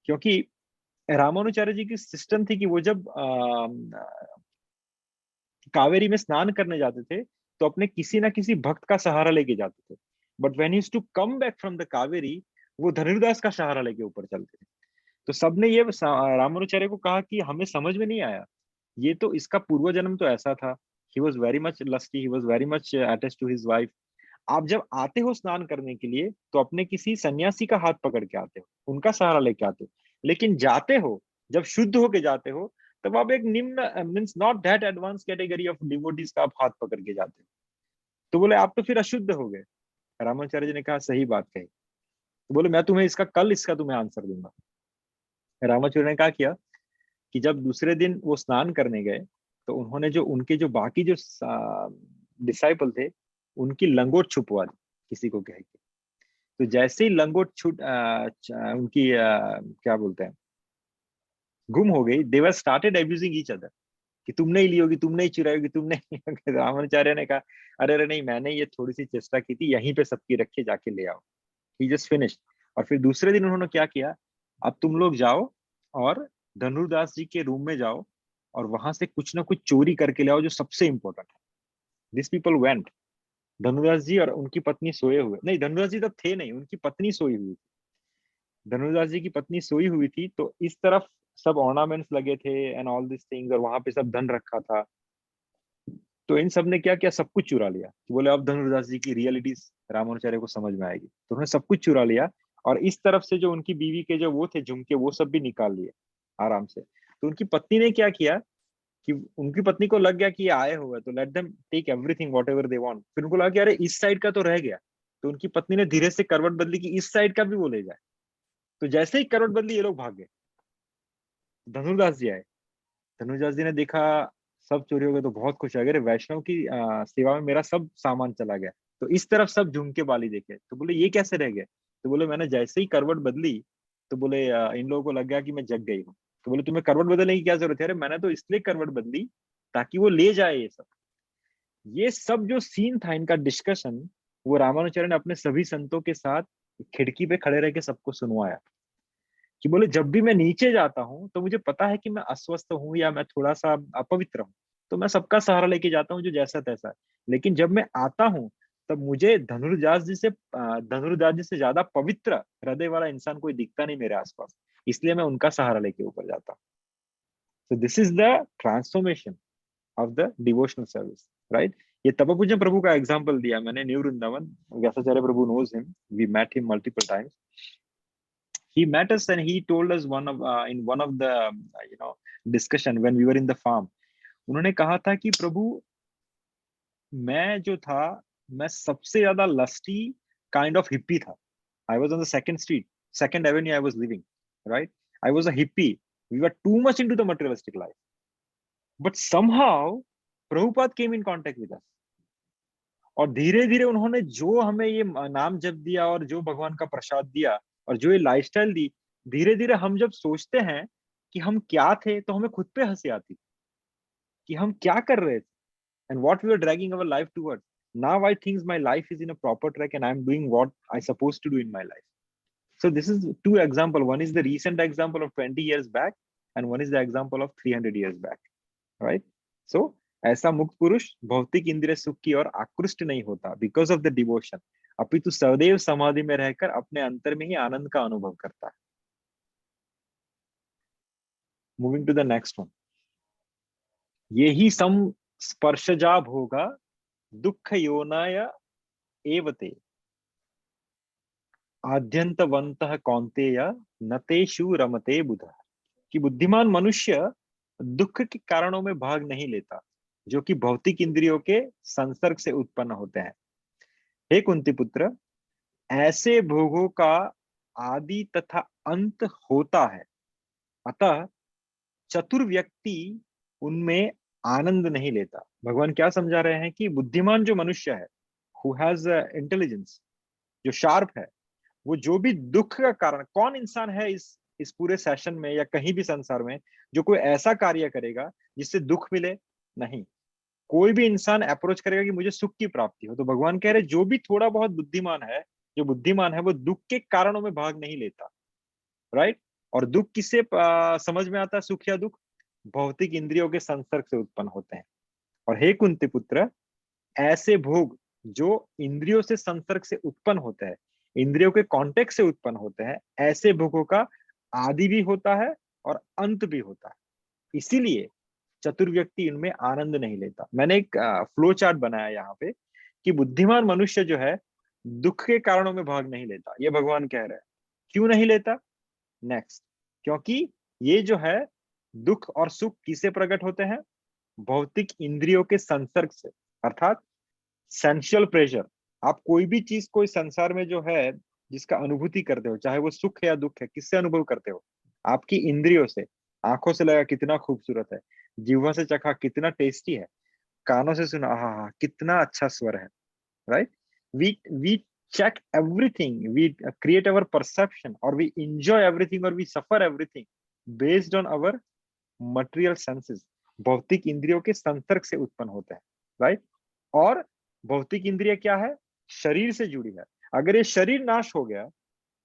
क्योंकि रामानुजाचार्य जी की सिस्टम थी कि वो जब कावेरी में स्नान करने जाते थे तो अपने किसी ना किसी भक्त का सहारा लेके जाते थे। But when he used to come back from the Kaveri, वो धनुर्दास का सहारा लेके ऊपर चलते थे। तो सबने ये रामानुचार्य को कहा कि हमें समझ में नहीं आया, ये तो इसका पूर्व जन्म तो ऐसा था। He was very much lusty, he was very much attached to his wife. आप जब आते हो स्नान करने के लिए तो अपने किसी सन्यासी का हाथ पकड़ के आते हो, उनका सहारा लेके आते हो, लेकिन जाते हो जब शुद्ध होके जाते हो तब आप एक निम्न means not that advance category of devotees का आप हाथ पकड़ के जाते हो। तो बोले आप तो फिर अशुद्ध हो गए। रामाचार्य जी ने कहा सही बात कही। तो बोले मैं तुम्हें इसका तुम्हें आंसर दूंगा। रामाचार्य ने कहा किया कि जब दूसरे दिन वो स्नान करने गए तो उन्होंने जो उनके जो बाकी जो डिसाइपल थे उनकी लंगोट छुपवा दी किसी को कह के। तो जैसे ही लंगोट उनकी क्या बोलते हैं गुम हो गई, they were started abusing each other कि तुमने ही ली होगी, तुमने ही चुराई होगी, तुमने ही। रामाचार्य ने कहा अरे अरे नहीं, मैंने ये थोड़ी सी चेष्टा की थी, यहीं पे सबकी रखे, जाके ले आओ। ही जस्ट फिनिश्ड। और फिर दूसरे दिन उन्होंने क्या किया, अब तुम लोग जाओ और धनुर्दास जी के रूम में जाओ और वहां से कुछ ना कुछ चोरी करके ले आओ जो सबसे इंपॉर्टेंट है। This people went. Dhanurdas ji और उनकी पत्नी सोए हुए, नहीं धनुर्दास जी तब थे नहीं, उनकी पत्नी सोई हुई थी। धनुर्दास जी की पत्नी सोई हुई थी, तो इस तरफ सब ऑर्नामेंट्स लगे थे एंड ऑल दिस थिंग्स, और वहां पे सब धन रखा था। तो इन सब ने क्या किया, सब कुछ चुरा लिया। तो बोले अब धनुर्दास जी की रियलिटीज रामानुचार्य को समझ में आएगी, तो उन्होंने सब कुछ चुरा लिया। और इस तरफ से जो उनकी बीवी के जो वो थे झुमके, वो सब भी निकाल लिए आराम से। तो उनकी पत्नी ने क्या किया कि उनकी पत्नी को लग गया कि ये आए हुए तो let them take everything whatever they want. फिर उनको लगा कि अरे इस साइड का तो रह गया, तो उनकी पत्नी ने धीरे से करवट बदली कि इस साइड का भी वो ले जाए। तो जैसे ही करवट बदली ये लोग भाग गए। धनुर्दास जी आए, धनुर्दास जी ने देखा सब चोरी हो गए तो बहुत खुश हो गए, वैष्णव की सेवा में मेरा सब सामान चला गया। तो इस तरफ सब झुमके वाली देखे, तो बोले ये कैसे रह गए। तो बोले मैंने जैसे ही करवट बदली तो बोले इन लोगों को लग गया कि मैं जग गई हूँ। तो बोले तुम्हें करवट बदलने की क्या जरूरत है। अरे मैंने तो इसलिए करवट बदली ताकि वो ले जाए ये सब। ये सब जो सीन था इनका डिस्कशन, वो रामानुचार्य ने अपने सभी संतों के साथ खिड़की पे खड़े रह के सबको सुनवाया कि बोले जब भी मैं नीचे जाता हूँ तो मुझे पता है कि मैं अस्वस्थ हूँ या मैं थोड़ा सा अपवित्र हूँ, तो मैं सबका सहारा लेके जाता हूँ जो जैसा तैसा है। लेकिन जब मैं आता हूँ तब मुझे धनुर्दास जी से ज्यादा पवित्र हृदय वाला इंसान कोई दिखता नहीं मेरे आसपास, इसलिए मैं उनका सहारा लेके ऊपर जाता हूँ। So this is the transformation of the devotional service, right? ये तपोपूजन प्रभु का एग्जांपल दिया मैंने, new Vrindavan. Vyasacharya Prabhu knows him, we met him multiple times. He met us and he told us in one of the discussion when we were in the farm. उन्होंने कहा था कि प्रभु मैं जो था, मैं सबसे ज्यादा लस्टी काइंड ऑफ हिप्पी था। I was on the second street, second avenue I was living, right? I was a hippie. We were too much into the materialistic life. But somehow Prabhupada came in contact with us. और धीरे धीरे उन्होंने जो हमें ये नाम जप दिया और जो भगवान का प्रसाद दिया और जो ये लाइफस्टाइल दी, धीरे धीरे हम जब सोचते हैं कि हम क्या थे तो हमें खुद पे हंसी आती कि हम क्या कर रहे थे and what we were dragging our life towards. Now I think my life is in a proper track and I'm doing what I supposed to do in my life. So this is two example. One is the recent example of 20 years back and one is the example of 300 years back, right? So ऐसा मुक्त पुरुष भौतिक इंद्रिय सुख की ओर आकृष्ट नहीं होता बिकॉज ऑफ द डिवोशन, अपितु सदैव समाधि में रहकर अपने अंतर में ही आनंद का अनुभव करता है। Moving to the next one. ये ही सम स्पर्शजा भोगा दुख योनाय एवते आद्यंतवंतः कौन्तेय नतेषु रमते बुध। कि बुद्धिमान मनुष्य दुख के कारणों में भाग नहीं लेता जो कि भौतिक इंद्रियों के संसर्ग से उत्पन्न होते हैं। हे कुंती पुत्र, ऐसे भोगों का आदि तथा अंत होता है, अतः चतुर व्यक्ति उनमें आनंद नहीं लेता। भगवान क्या समझा रहे हैं कि बुद्धिमान जो मनुष्य है, हु हैज इंटेलिजेंस, जो शार्प है, वो जो भी दुख का कारण, कौन इंसान है इस पूरे सेशन में या कहीं भी संसार में जो कोई ऐसा कार्य करेगा जिससे दुख मिले? नहीं। कोई भी इंसान अप्रोच करेगा कि मुझे सुख की प्राप्ति हो, तो भगवान कह रहे जो भी थोड़ा बहुत बुद्धिमान है, जो बुद्धिमान है वो दुख के कारणों में भाग नहीं लेता, राइट? और दुख किससे समझ में आता है, सुख या दुख? भौतिक इंद्रियों के संसर्ग से उत्पन्न होते हैं। और हे कुंती पुत्र, ऐसे भोग जो इंद्रियों से संसर्ग से उत्पन्न होते हैं, इंद्रियों के कॉन्टेक्ट से उत्पन्न होते हैं, ऐसे भोगों का आदि भी होता है और अंत भी होता है। इसीलिए चतुर व्यक्ति इनमें आनंद नहीं लेता। मैंने एक फ्लो चार्ट बनाया यहाँ पे कि बुद्धिमान मनुष्य जो है दुख के कारणों में भाग नहीं लेता, ये भगवान कह रहे हैं। क्यों नहीं लेता? नेक्स्ट, क्योंकि ये जो है दुख और सुख किससे प्रकट होते हैं? भौतिक इंद्रियों के संसर्ग से, अर्थात सेंसुअल प्रेशर। आप कोई भी चीज कोई संसार में जो है जिसका अनुभूति करते हो, चाहे वो सुख है या दुख है, किससे अनुभव करते हो? आपकी इंद्रियों से। आंखों से लगा कितना खूबसूरत है, जिह्वा से चखा कितना टेस्टी है, कानों से सुना हा कितना अच्छा स्वर है, right? We check everything, we create our perception, or we enjoy everything, or we suffer everything based on our material senses। भौतिक इंद्रियों के संसर्ग से उत्पन्न होते हैं, राइट? और भौतिक इंद्रिय क्या है? शरीर से जुड़ी है। अगर ये शरीर नाश हो गया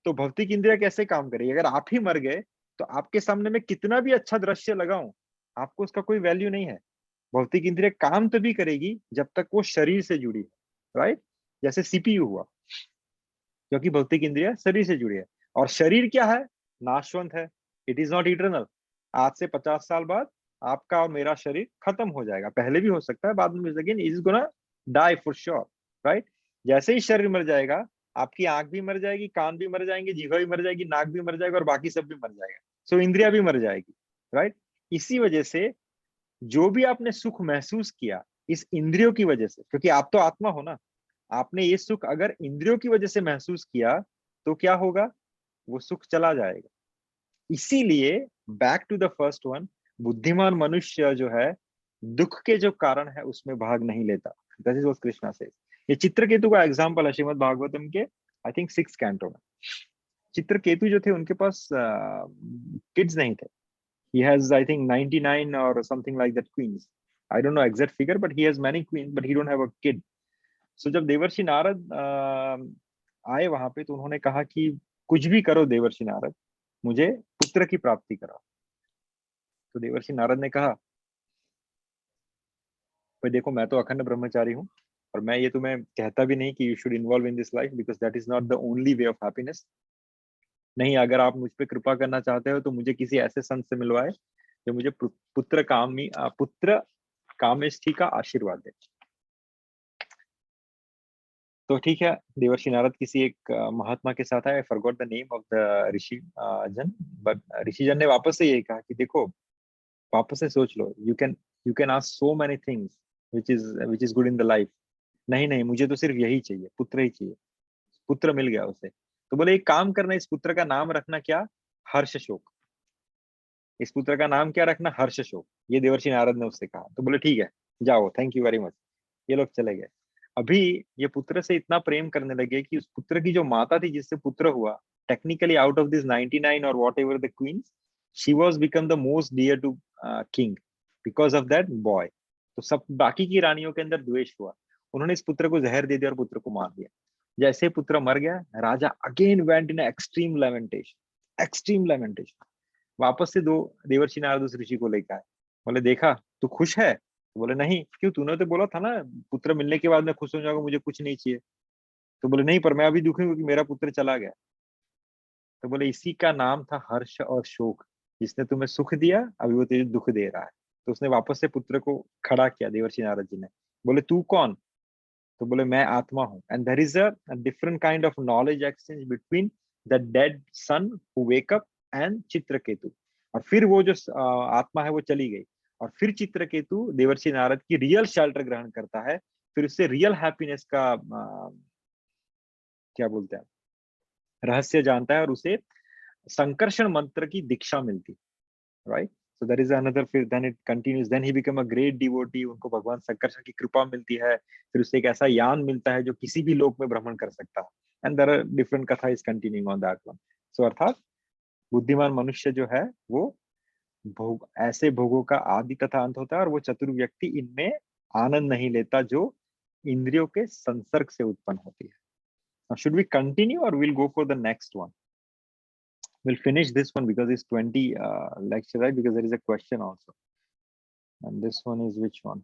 तो भौतिक इंद्रिय कैसे काम करेगी? अगर आप ही मर गए तो आपके सामने में कितना भी अच्छा दृश्य लगाऊं, आपको उसका कोई वैल्यू नहीं है। भौतिक इंद्रिय काम तभी करेगी जब तक वो शरीर से जुड़ी है, राइट? जैसे सीपीयू हुआ, क्योंकि भौतिक इंद्रिय शरीर से जुड़ी है। और शरीर क्या है? नाशवंत है, इट इज नॉट इटर्नल। आज से 50 साल बाद आपका और मेरा शरीर खत्म हो जाएगा, पहले भी हो सकता है, बाद में again is gonna die for sure, right? जैसे ही शरीर मर जाएगा, आपकी आंख भी मर जाएगी, कान भी मर जाएंगे, जीवा भी मर जाएगी, नाक भी मर जाएगा और बाकी सब भी मर जाएगा। सो इंद्रिया भी मर जाएगी, राइट? इसी वजह से जो भी आपने सुख महसूस किया इस इंद्रियों की वजह से, क्योंकि आप तो आत्मा हो ना, आपने ये सुख अगर इंद्रियों की वजह से महसूस किया तो क्या होगा? वो सुख चला जाएगा। इसीलिए back to the first one, बुद्धिमान मनुष्य जो है दुख के जो कारण है उसमें भाग नहीं लेता। That is what Krishna says. ये चित्रकेतु का एग्जांपल है श्रीमद् भागवतम के आई थिंक 6 कैंटो में। चित्रकेतु जो थे उनके पास किड्स नहीं थे। He has I think 99 or something like that queens. I don't know exact figure, but he has many queens, but he don't have a kid. So जब देवर्षि नारद आए वहां पे तो उन्होंने कहा कि कुछ भी करो देवर्षि नारद, मुझे पुत्र की प्राप्ति कराओ। तो देवर्षि नारद ने कहा, भाई देखो मैं तो अखंड ब्रह्मचारी हूँ और मैं ये तुम्हें कहता भी नहीं कि you should involve in this life because that is not the only way of happiness. नहीं, अगर आप मुझ पे कृपा करना चाहते हो तो मुझे किसी ऐसे संत से मिलवाए जो मुझे पुत्र कामेष्ठी का आशीर्वाद दे। तो ठीक है, देवर्षि नारद किसी एक महात्मा के साथ आए, I forgot the name of the rishi jan, but ऋषि जन ने वापस से यही कहा कि देखो वापस से सोच लो, you can ask so many things which is good in the life. नहीं नहीं, मुझे तो सिर्फ यही चाहिए, पुत्र ही चाहिए। पुत्र मिल गया उसे। तो बोले एक काम करना, इस पुत्र का नाम रखना क्या? हर्ष शोक। इस पुत्र का नाम क्या रखना? हर्ष शोक। ये देवर्षि नारद ने उससे कहा। तो बोले ठीक है जाओ, थैंक यू वेरी मच। ये लोग चले गए। अभी ये पुत्र से इतना प्रेम करने लगे कि उस पुत्र की जो माता थी जिससे पुत्र हुआ, टेक्निकली आउट ऑफ दिस 99 और whatever the queens, she was become the most dear to king because of that boy. तो सब बाकी की रानियों के अंदर द्वेष हुआ, उन्होंने इस पुत्र को जहर दे दिया और पुत्र को मार दिया। जैसे पुत्र मर गया, raja again went in extreme lamentation. वापस से दो देवर्षि नारद उस ऋषि को लेकर आए। बोले देखा तू खुश है? तो बोले नहीं। क्यों? तूने तो बोला था ना पुत्र मिलने के बाद मैं खुश हो जाऊंगा, मुझे कुछ नहीं चाहिए। तो बोले नहीं, पर मैं अभी दुखी हूँ कि मेरा पुत्र चला गया। तो बोले इसी का नाम था हर्ष और शोक। जिसने तुम्हें सुख दिया अभी वो तुझे दुख दे रहा है। तो उसने वापस से पुत्र को खड़ा किया देवर्षि नारद जी ने। बोले तू कौन? तो बोले मैं आत्मा हूँ। And there is a different kind of knowledge exchange between the dead son who wake up and Chitraketu. और फिर वो जो आत्मा है वो चली गई और फिर चित्रकेतु देवर्षि नारद की रियल शेल्टर ग्रहण करता है। फिर उससे रियल हैप्पीनेस का क्या बोलते हैं रहस्य जानता है और उसे संकर्षण मंत्र की दीक्षा मिलती, right? So there is another, फिर then it continues, then he become a great devotee। उनको भगवान संकर्षण की कृपा मिलती है, फिर उसे एक ऐसा यान मिलता है जो किसी भी लोक में भ्रमण कर सकता है। And there are different कथा is continuing on that one। So अर्थात बुद्धिमान मनुष्य जो है वो ऐसे भोगों का आदि तथा अंत होता है और वो चतुर व्यक्ति इनमें आनंद नहीं लेता जो इंद्रियों के संसर्ग से उत्पन्न होती है। Now, should we continue or we'll go for the next one? We'll finish this one because it's 20 lecture, right? Because there is a question also. And this one is which one?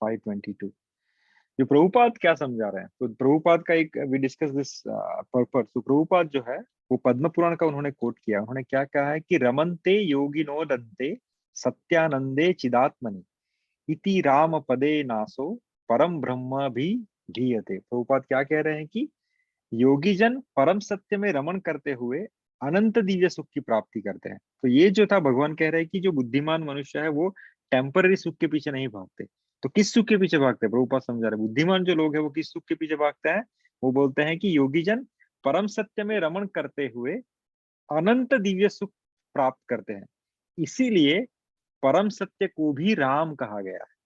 522। जो प्रभुपाद क्या समझा रहे हैं, तो प्रभुपाद का एक वी डिस्कस दिस पर्पस। तो प्रभुपाद जो है वो पद्म पुराण का उन्होंने कोट किया। उन्होंने क्या कहा है कि रमन्ते योगिनो दन्ते सत्यानंदे चिदात्मनि इति राम पदे नासो परम ब्रह्म भी धीयते। प्रभुपाद क्या कह रहे हैं कि योगी जन परम सत्य में रमण करते हुए अनंत दिव्य सुख की प्राप्ति करते हैं। तो ये जो था, भगवान कह रहे हैं कि जो बुद्धिमान मनुष्य है वो टेम्पररी सुख के पीछे नहीं भागते। तो किस सुख के पीछे भागते हैं, प्रभुपाद समझा रहे हैं। बुद्धिमान जो लोग हैं वो किस सुख के पीछे भागते हैं, वो बोलते हैं कि योगी जन परम सत्य में रमण करते हुए अनंत दिव्य सुख प्राप्त करते हैं। इसीलिए परम सत्य को भी राम कहा गया है।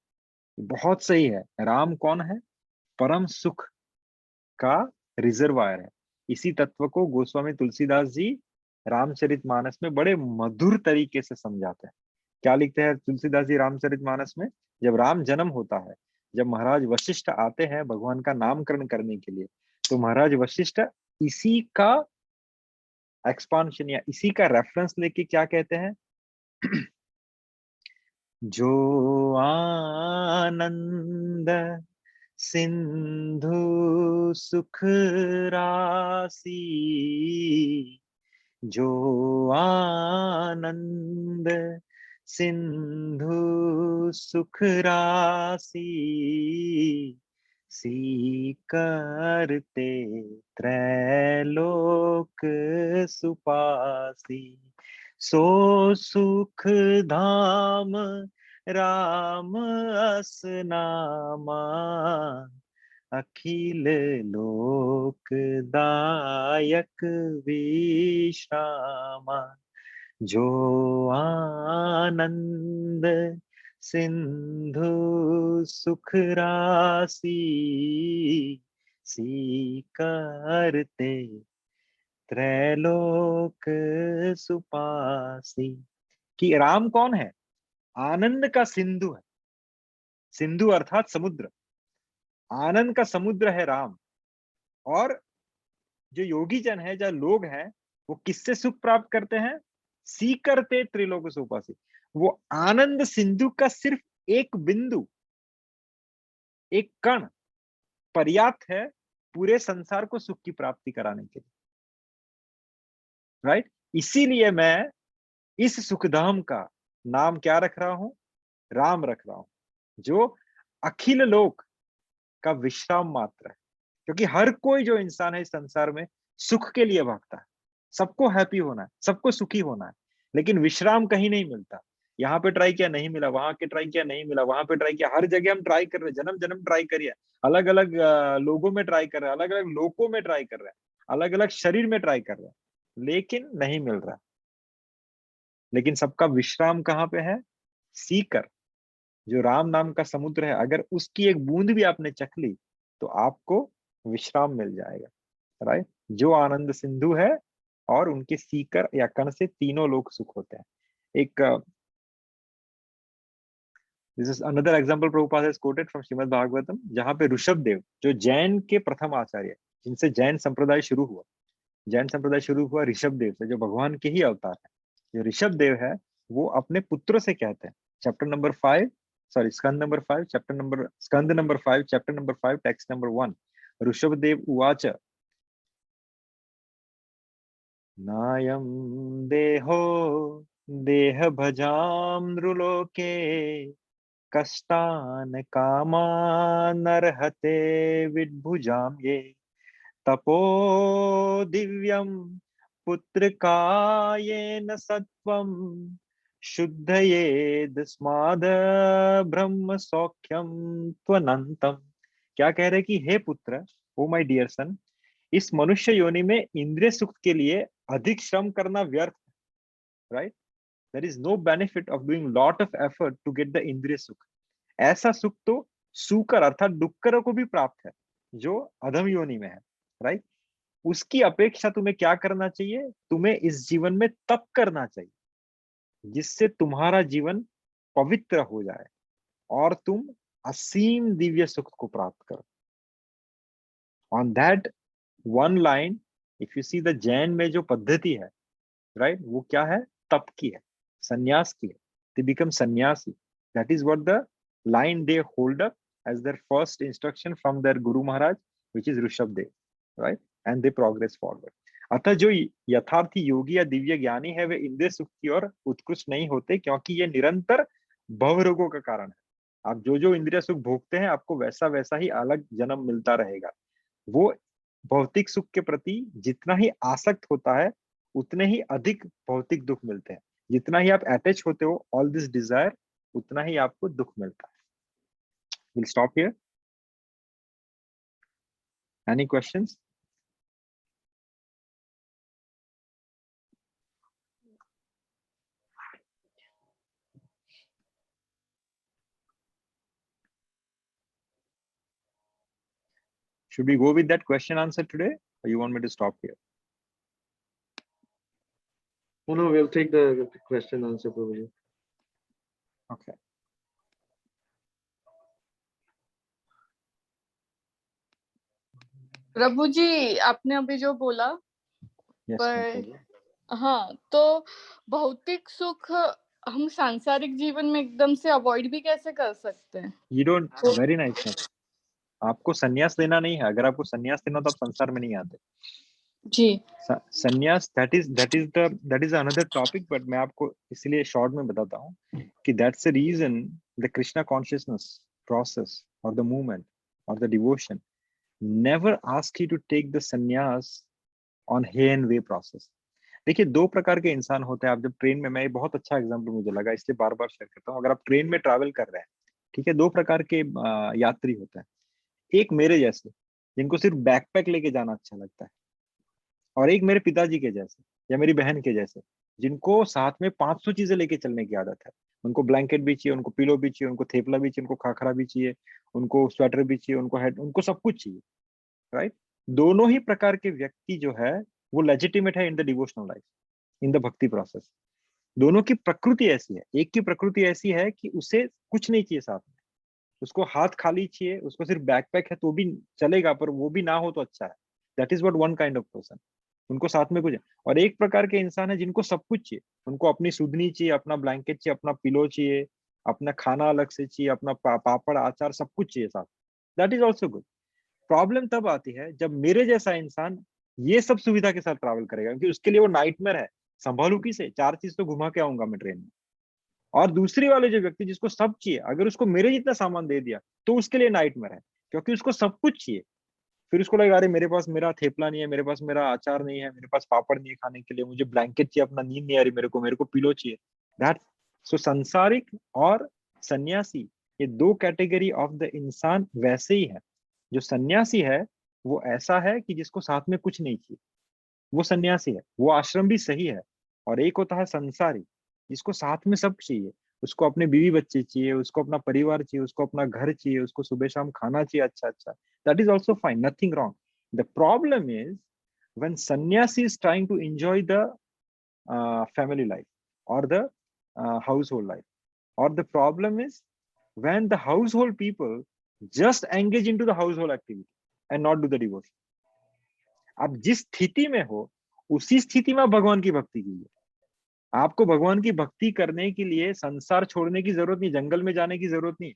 बहुत सही है। राम कौन है? परम सुख का रिजर्वायर है। इसी तत्व को गोस्वामी तुलसीदास जी रामचरितमानस में बड़े मधुर तरीके से समझाते हैं। क्या लिखते हैं तुलसीदास जी रामचरितमानस में? जब राम जन्म होता है, जब महाराज वशिष्ठ आते हैं भगवान का नामकरण करने के लिए, तो महाराज वशिष्ठ इसी का एक्सपांशन या इसी का रेफरेंस लेके क्या कहते हैं? जो आनंद सिंधु सुख राशि, जो आनंद सिंधु सुख राशि, सी करते त्रैलोक सुपासी, सो सुख धाम राम अस नामा, अखिल लोक दायक विश्रामा, जो आनंद सिंधु सुख राशि, सी करते त्रैलोक सुपासी। कि राम कौन है? आनंद का सिंधु है। सिंधु अर्थात समुद्र, आनंद का समुद्र है राम। और जो योगी जन है, जो लोग हैं, वो किससे सुख प्राप्त करते हैं? सी करते त्रिलोक सुपासी। वो आनंद सिंधु का सिर्फ एक बिंदु, एक कण पर्याप्त है पूरे संसार को सुख की प्राप्ति कराने के लिए। राइट? इसीलिए मैं इस सुखधाम का नाम क्या रख रहा हूं? राम रख रहा हूं, जो अखिल लोक का विश्राम मात्र है। क्योंकि हर कोई जो इंसान है इस संसार में सुख के लिए भागता है। सबको हैप्पी होना है, सबको सुखी होना है, लेकिन विश्राम कहीं नहीं मिलता। यहाँ पे ट्राई किया नहीं मिला, वहां के ट्राई किया नहीं मिला, वहां पे ट्राई किया, हर जगह हम ट्राई कर रहे हैं, जन्म जन्म ट्राई करिए, अलग अलग लोगों में ट्राई कर रहे हैं, अलग अलग लोकों में ट्राई कर रहे हैं, अलग अलग शरीर में ट्राई कर रहे हैं, लेकिन नहीं मिल रहा। लेकिन सबका विश्राम कहाँ पे है? सीकर, जो राम नाम का समुद्र है, अगर उसकी एक बूंद भी आपने चख ली तो आपको विश्राम मिल जाएगा। राइट? जो आनंद सिंधु है और उनके सीकर या कण से तीनों लोग सुख होते हैं। एक this is another example Prabhupada has coated from Shrimad Bhagavatam, जहां पे ऋषभ देव जो जैन के प्रथम आचार्य, जिनसे जैन संप्रदाय शुरू हुआ, जैन संप्रदाय शुरू हुआ ऋषभ देव से, जो भगवान के ही अवतार है। जो ऋषभ देव है वो अपने पुत्रों से कहते हैं, chapter number 5 sorry skandha number 5 skandha number 5 chapter number 5 text number 1, Rishabh Dev उवाच नायं देहो देह भजाम नृलोके कष्टान कामानर्हते विद्भुजाम ये तपो दिव्यम पुत्र कायेन सत्वम शुद्धयेद स्माद ब्रह्म सौख्यम त्वनंतम। क्या कह रहे कि हे पुत्र, ओ माय डियर सन, इस मनुष्य योनि में इंद्रिय सुख के लिए अधिक श्रम करना व्यर्थ है। Right? There is no benefit of doing lot of effort to get the indriya sukha. ऐसा सुख तो सूकर अर्थात डुक्करों को भी प्राप्त है जो अधम योनि में है। राइट? उसकी अपेक्षा तुम्हें क्या करना चाहिए? तुम्हें इस जीवन में तप करना चाहिए, जिससे तुम्हारा जीवन पवित्र हो जाए और तुम असीम दिव्य सुख को प्राप्त करो। On that one line, if you see the Jain में जो पद्धति है, राइट, वो क्या है? तप की है, संन्यास की है। दे बिकम सन्यासी। That is what the line they hold up as their first instruction from their Guru Maharaj, which is Rishabh Dev, right? And they progress forward. अतः जो यथार्थी योगी या दिव्य ज्ञानी है वे इंद्रिय सुख की ओर उत्कृष्ट नहीं होते, क्योंकि ये निरंतर भवरोगों का कारण है। आप जो जो इंद्रिय सुख भोगते हैं आपको वैसा वैसा ही अलग जन्म मिलता रहेगा। वो भौतिक सुख के प्रति जितना ही आसक्त होता है उतने ही अधिक भौतिक दुख मिलते हैं। जितना ही आप अटैच होते हो ऑल दिस डिजायर, उतना ही आपको दुख मिलता है। We'll stop here. Any questions? Should we go with that question answer today, or you want me to stop here?
Oh, no, we'll take the question answer, Prabhuji.
Okay.
प्रभु जी आपने अभी जो बोला,
Yes.
पर हाँ, तो भौतिक सुख हम सांसारिक जीवन में एकदम से अवॉइड भी कैसे कर सकते हैं?
You don't. Very nice. आपको संन्यास लेना नहीं है। अगर आपको संन्यास लेना तो आप संसार में नहीं आते
जी।
संन्यास that is another topic, but मैं आपको इसलिए शॉर्ट में बताता हूँ कि that's the reason the Krishna consciousness process or the movement or the devotion never ask you to take the sannyas on hay and way process. देखिए दो प्रकार के इंसान होते हैं। आप जब ट्रेन में, मैं बहुत अच्छा एग्जांपल मुझे लगा इसलिए बार बार शेयर करता हूँ। अगर आप ट्रेन में ट्रैवल कर रहे हैं, ठीक है, दो प्रकार के यात्री होते हैं। एक मेरे जैसे जिनको सिर्फ बैकपैक लेके जाना अच्छा लगता है, और एक मेरे पिताजी के जैसे या मेरी बहन के जैसे जिनको साथ में 500 चीजें लेके चलने की आदत है। उनको ब्लैंकेट भी चाहिए, उनको पिलो भी चाहिए, उनको थेपला भी चाहिए, उनको खाखरा भी चाहिए, उनको स्वेटर भी चाहिए, उनको हेड, उनको सब कुछ चाहिए, राइट? दोनों ही प्रकार के व्यक्ति जो है वो लेजिटिमेट है in the devotional life, in the भक्ति प्रोसेस। दोनों की प्रकृति ऐसी है। एक की प्रकृति ऐसी है कि उसे कुछ नहीं चाहिए साथ में, उसको हाथ खाली चाहिए, उसको सिर्फ बैकपैक है तो भी चलेगा, पर वो भी ना हो तो अच्छा है। That is what one kind of person, उनको साथ में कुछ है। और एक प्रकार के इंसान है जिनको सब कुछ चाहिए, उनको अपनी सुधनी चाहिए, अपना ब्लैंकेट चाहिए, अपना पिलो चाहिए, अपना खाना अलग से चाहिए, अपना पापड़ अचार सब कुछ चाहिए साथ। That is also good. Problem तब आती है जब मेरे जैसा इंसान ये सब सुविधा के साथ ट्रैवल करेगा, क्योंकि उसके लिए वो नाइटमेयर है। संभालू किसे, 4 चीज तो घुमा के आऊंगा मैं ट्रेन में। और दूसरी वाले जो व्यक्ति जिसको सब चाहिए, अगर उसको मेरे जितना सामान दे दिया तो उसके लिए नाइटमेयर है, क्योंकि उसको सब कुछ चाहिए। फिर उसको लगेगा अरे मेरे पास मेरा थेपला नहीं है, मेरे पास मेरा अचार नहीं है, मेरे पास पापड़ नहीं है खाने के लिए, मुझे ब्लैंकेट चाहिए, अपना नींद नहीं आ रही मेरे को पिलो चाहिए। दैट सो संसारिक और सन्यासी, ये दो कैटेगरी ऑफ द इंसान वैसे ही है। जो सन्यासी है वो ऐसा है कि जिसको साथ में कुछ नहीं चाहिए, वो सन्यासी है, वो आश्रम भी सही है। और एक होता है संसारी, जिसको साथ में सब चाहिए, उसको अपने बीवी बच्चे चाहिए, उसको अपना परिवार चाहिए, उसको अपना घर चाहिए, उसको सुबह शाम खाना चाहिए अच्छा अच्छा। That is also fine, nothing wrong. The problem is when sannyasi is trying to enjoy the family life or the household life, or the problem is when the household people just engage into the household activity and not do the devotion. आप जिस स्थिति में हो उसी स्थिति में भगवान की भक्ति कीजिए। आपको भगवान की भक्ति करने के लिए संसार छोड़ने की जरूरत नहीं, जंगल में जाने की जरूरत नहीं।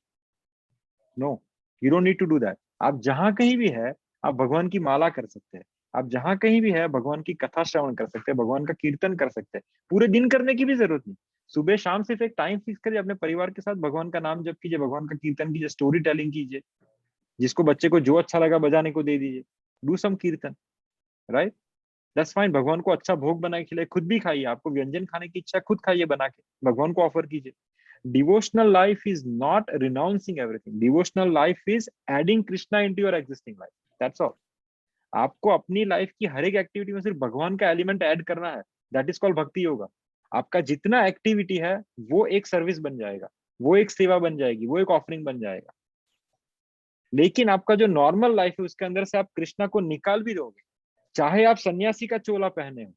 No, you don't need to do that. आप जहां कहीं भी है आप भगवान की माला कर सकते हैं, आप जहां कहीं भी है भगवान की कथा श्रवण कर सकते हैं, भगवान का कीर्तन कर सकते हैं। पूरे दिन करने की भी जरूरत नहीं, सुबह शाम सिर्फ एक टाइम फिक्स करिए, अपने परिवार के साथ भगवान का नाम जप कीजिए, भगवान का कीर्तन कीजिए, स्टोरी टेलिंग कीजिए, जिसको बच्चे को जो अच्छा लगा बजाने को दे दीजिए, डू सम कीर्तन, राइट? That's fine. भगवान को अच्छा भोग बना के खिलाए, खुद भी खाइए, आपको व्यंजन खाने की इच्छा खुद खाइए बना के, भगवान को ऑफर कीजिए। Devotional life is not renouncing everything, devotional life is adding Krishna into your existing life, that's all. आपको अपनी लाइफ की हर एक एक्टिविटी में सिर्फ भगवान का एलिमेंट ऐड करना है, दैट इज कॉल्ड भक्ति योगा। आपका जितना एक्टिविटी है वो एक सर्विस बन जाएगा, वो एक सेवा बन जाएगी, वो एक ऑफरिंग बन जाएगा। लेकिन आपका जो नॉर्मल लाइफ है उसके अंदर से आप कृष्णा को निकाल भी दोगे, चाहे आप सन्यासी का चोला पहने हो,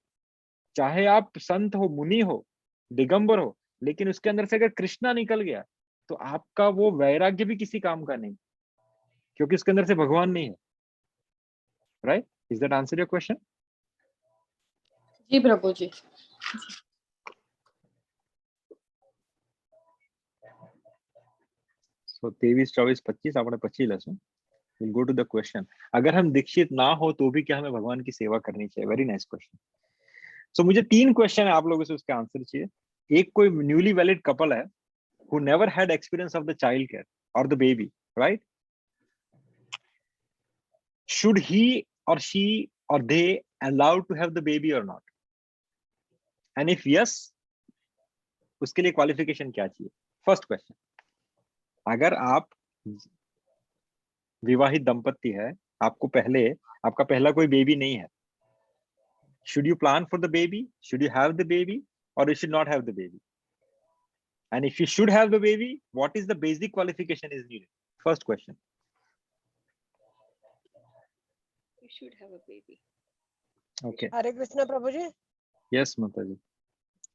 चाहे आप संत हो, मुनि हो, दिगंबर हो, लेकिन उसके अंदर से अगर कृष्णा निकल गया तो आपका वो वैराग्य भी किसी काम का नहीं, क्योंकि उसके अंदर से भगवान नहीं है। Right? Is that answer your question?
जी प्रभु जी।
सो 23, 24, 25 આપણે પછી લેશું. We'll go to the question. अगर हम दीक्षित ना हो तो भी क्या हमें भगवान की सेवा करनी चाहिए? Very nice question. सो मुझे 3 क्वेश्चन है, आप लोगों से उसका आंसर चाहिए. एक कोई न्यूली वैलिड कपल है who never had experience of the child care or the baby, right? Should he or she or they allowed to have the baby or not? And if yes, उसके लिए क्वालिफिकेशन क्या चाहिए? फर्स्ट क्वेश्चन, अगर आप विवाहित दंपति है, आपको आपका पहला कोई बेबी नहीं है, should you plan for the baby? Should you have the baby or you should not have the baby? And if you should have the baby, what is the basic qualification is needed? First question.
You should have a baby.
Okay.
Hare Krishna प्रभु जी,
Yes, Mataji.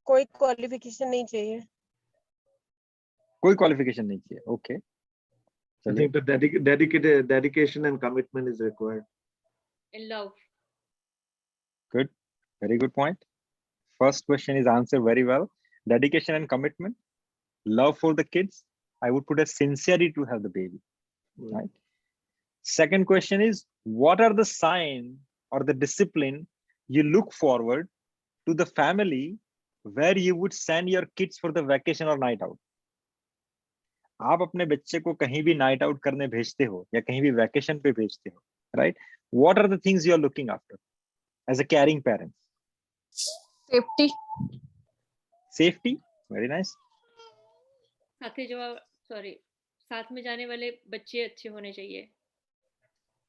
कोई क्वालिफिकेशन नहीं चाहिए.
कोई क्वालिफिकेशन नहीं चाहिए. Okay.
I think the dedication and commitment is required.
And love.
Good. Very good point. First question is answered very well. Dedication and commitment. Love for the kids. I would put a sincerity to have the baby. Right. Second question is, what are the sign or the discipline you look forward to the family where you would send your kids for the vacation or night out? आप अपने बच्चे को कहीं भी नाइट आउट करने भेजते हो या कहीं भी वैकेशन पे भेजते हो, right? What are the things you are looking after as a caring parents?
Safety.
Safety. Very nice.
साथ में जाने वाले बच्चे अच्छे होने चाहिए.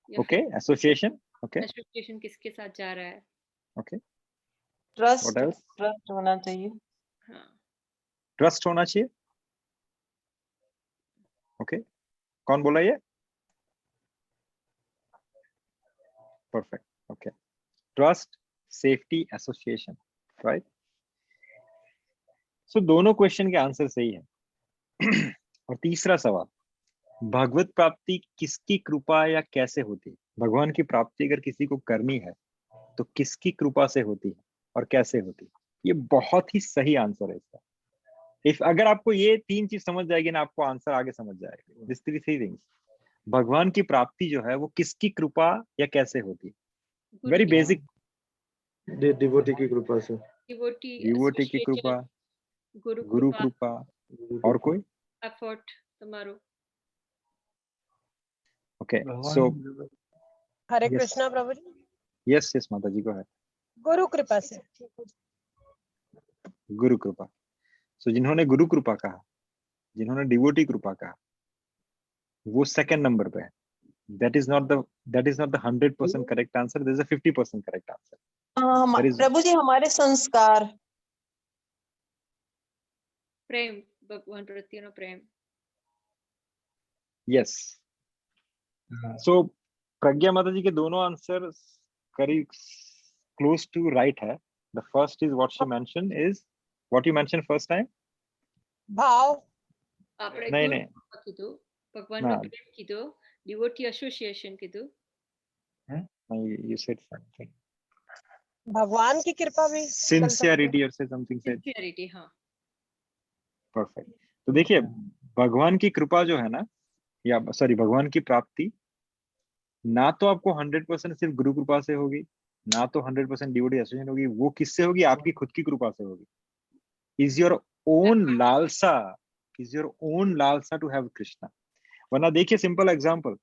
ओके. एसोसिएशन. ओके.
एसोसिएशन किसके साथ जा रहा है?
ओके.
ट्रस्ट होना चाहिए.
हाँ.
ट्रस्ट होना चाहिए. ओके. कौन बोला ये? Perfect. Okay. Trust, safety, association, right? So दोनों क्वेश्चन के आंसर सही है. और तीसरा सवाल, भगवत प्राप्ति किसकी कृपा या कैसे होती है? भगवान की प्राप्ति अगर किसी को करनी है तो किसकी कृपा से होती है और कैसे होती है? ये बहुत ही सही आंसर है इसका. अगर आपको ये 3 चीज समझ जाएगी ना, आपको आंसर आगे समझ जाएगा. This 3 things. भगवान की प्राप्ति जो है वो किसकी कृपा या कैसे होती है? Very basic.
डिवोटी की कृपा से.
डिवोटी की कृपा, गुरु कृपा, और कोई
एफर्ट तुम्हारो.
ओके. सो
हरे
Yes.
कृष्णा प्रभु जी,
यस यस माता जी, को है
गुरु कृपा से.
गुरु कृपा. सो जिन्होंने गुरु कृपा कहा, जिन्होंने डिवोटी कृपा कहा, वो सेकंड नंबर पे है. That is not the 100% correct answer. There is a 50% correct answer. There is-
प्रभु जी, हमारे संस्कार.
प्रेम, भगवान प्रति प्रेम.
यस. सो प्रज्ञा माता जी के दोनों आंसर करीब क्लोज टू राइट है. The first is what she mention is what you mention first time.
भाव.
આપણે
नहीं,
ગુરુ
नहीं.
કૃપા કીધું, ભગવાન
ના.
નો પ્રેમ કીધું, ડિવોટી એસોસિએશન કીધું.
You said something.
भगवान की कृपा भी.
Sincerity or say something said.
Sincerity. हाँ.
परफेक्ट. तो देखिए, भगवान की कृपा जो है ना, या सॉरी भगवान की प्राप्ति ना तो आपको 100% सिर्फ गुरु कृपा से होगी, ना तो 100% डिवोटी एसोसिएशन होगी. वो किससे होगी? आपकी खुद की कृपा से होगी. Is your own lalasa to have Krishna. वरना देखिए, simple example,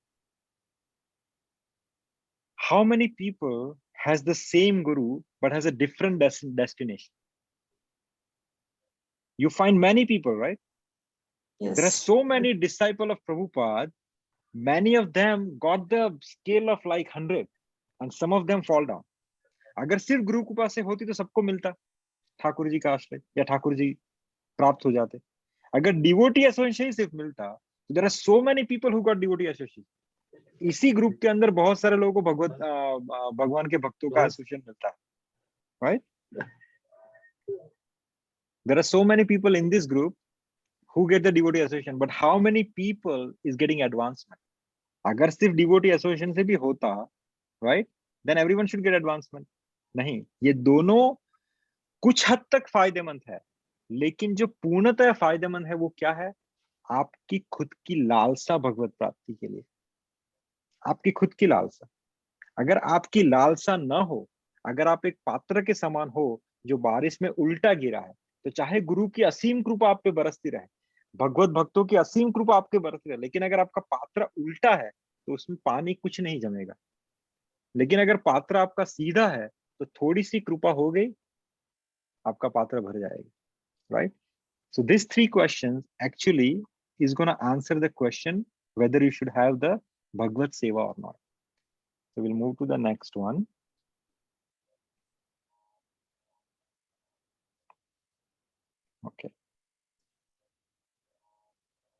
how many people has the same guru but has a different destination? You find many people, right?
Yes.
There are so many disciples of Prabhupada. Many of them got the scale of like 100 and some of them fall down. अगर सिर्फ गुरु कृपा से होती तो सबको मिलता, ठाकुर जी का आश्रय या ठाकुर जी प्राप्त हो जाते. अगर डिवोटी एसोसिएशन सिर्फ मिलता तो there are so many people who got devotee association. इसी ग्रुप के अंदर बहुत सारे लोगों को भगवान के भक्तों का एसोसिएशन मिलता है, right? There are so many people in this group who get the devotee association, but how many people is getting advancement? अगर सिर्फ devotee association से भी होता, right, then everyone should get advancement. नहीं, ये दोनों कुछ हद तक फायदेमंद है, लेकिन जो पूर्णतः फायदेमंद है वो क्या है? आपकी खुद की लालसा भगवत प्राप्ति के लिए, आपकी खुद की लालसा। अगर आपकी लालसा न हो, अगर आप एक पात्र के समान हो जो बारिश में उल्टा गिरा है, तो चाहे गुरु की असीम कृपा आप पे बरसती रहे, भगवत भक्तों की असीम कृपा आपके बरसती रहे, लेकिन अगर आपका पात्र उल्टा है तो उसमें पानी कुछ नहीं जमेगा। लेकिन अगर पात्र आपका सीधा है तो थोड़ी सी कृपा हो गई, आपका पात्र भर जाएगा, right? So these three questions actually is going to answer the question whether you should have the Bhagavad Seva or not. So we'll move to the next one. Okay.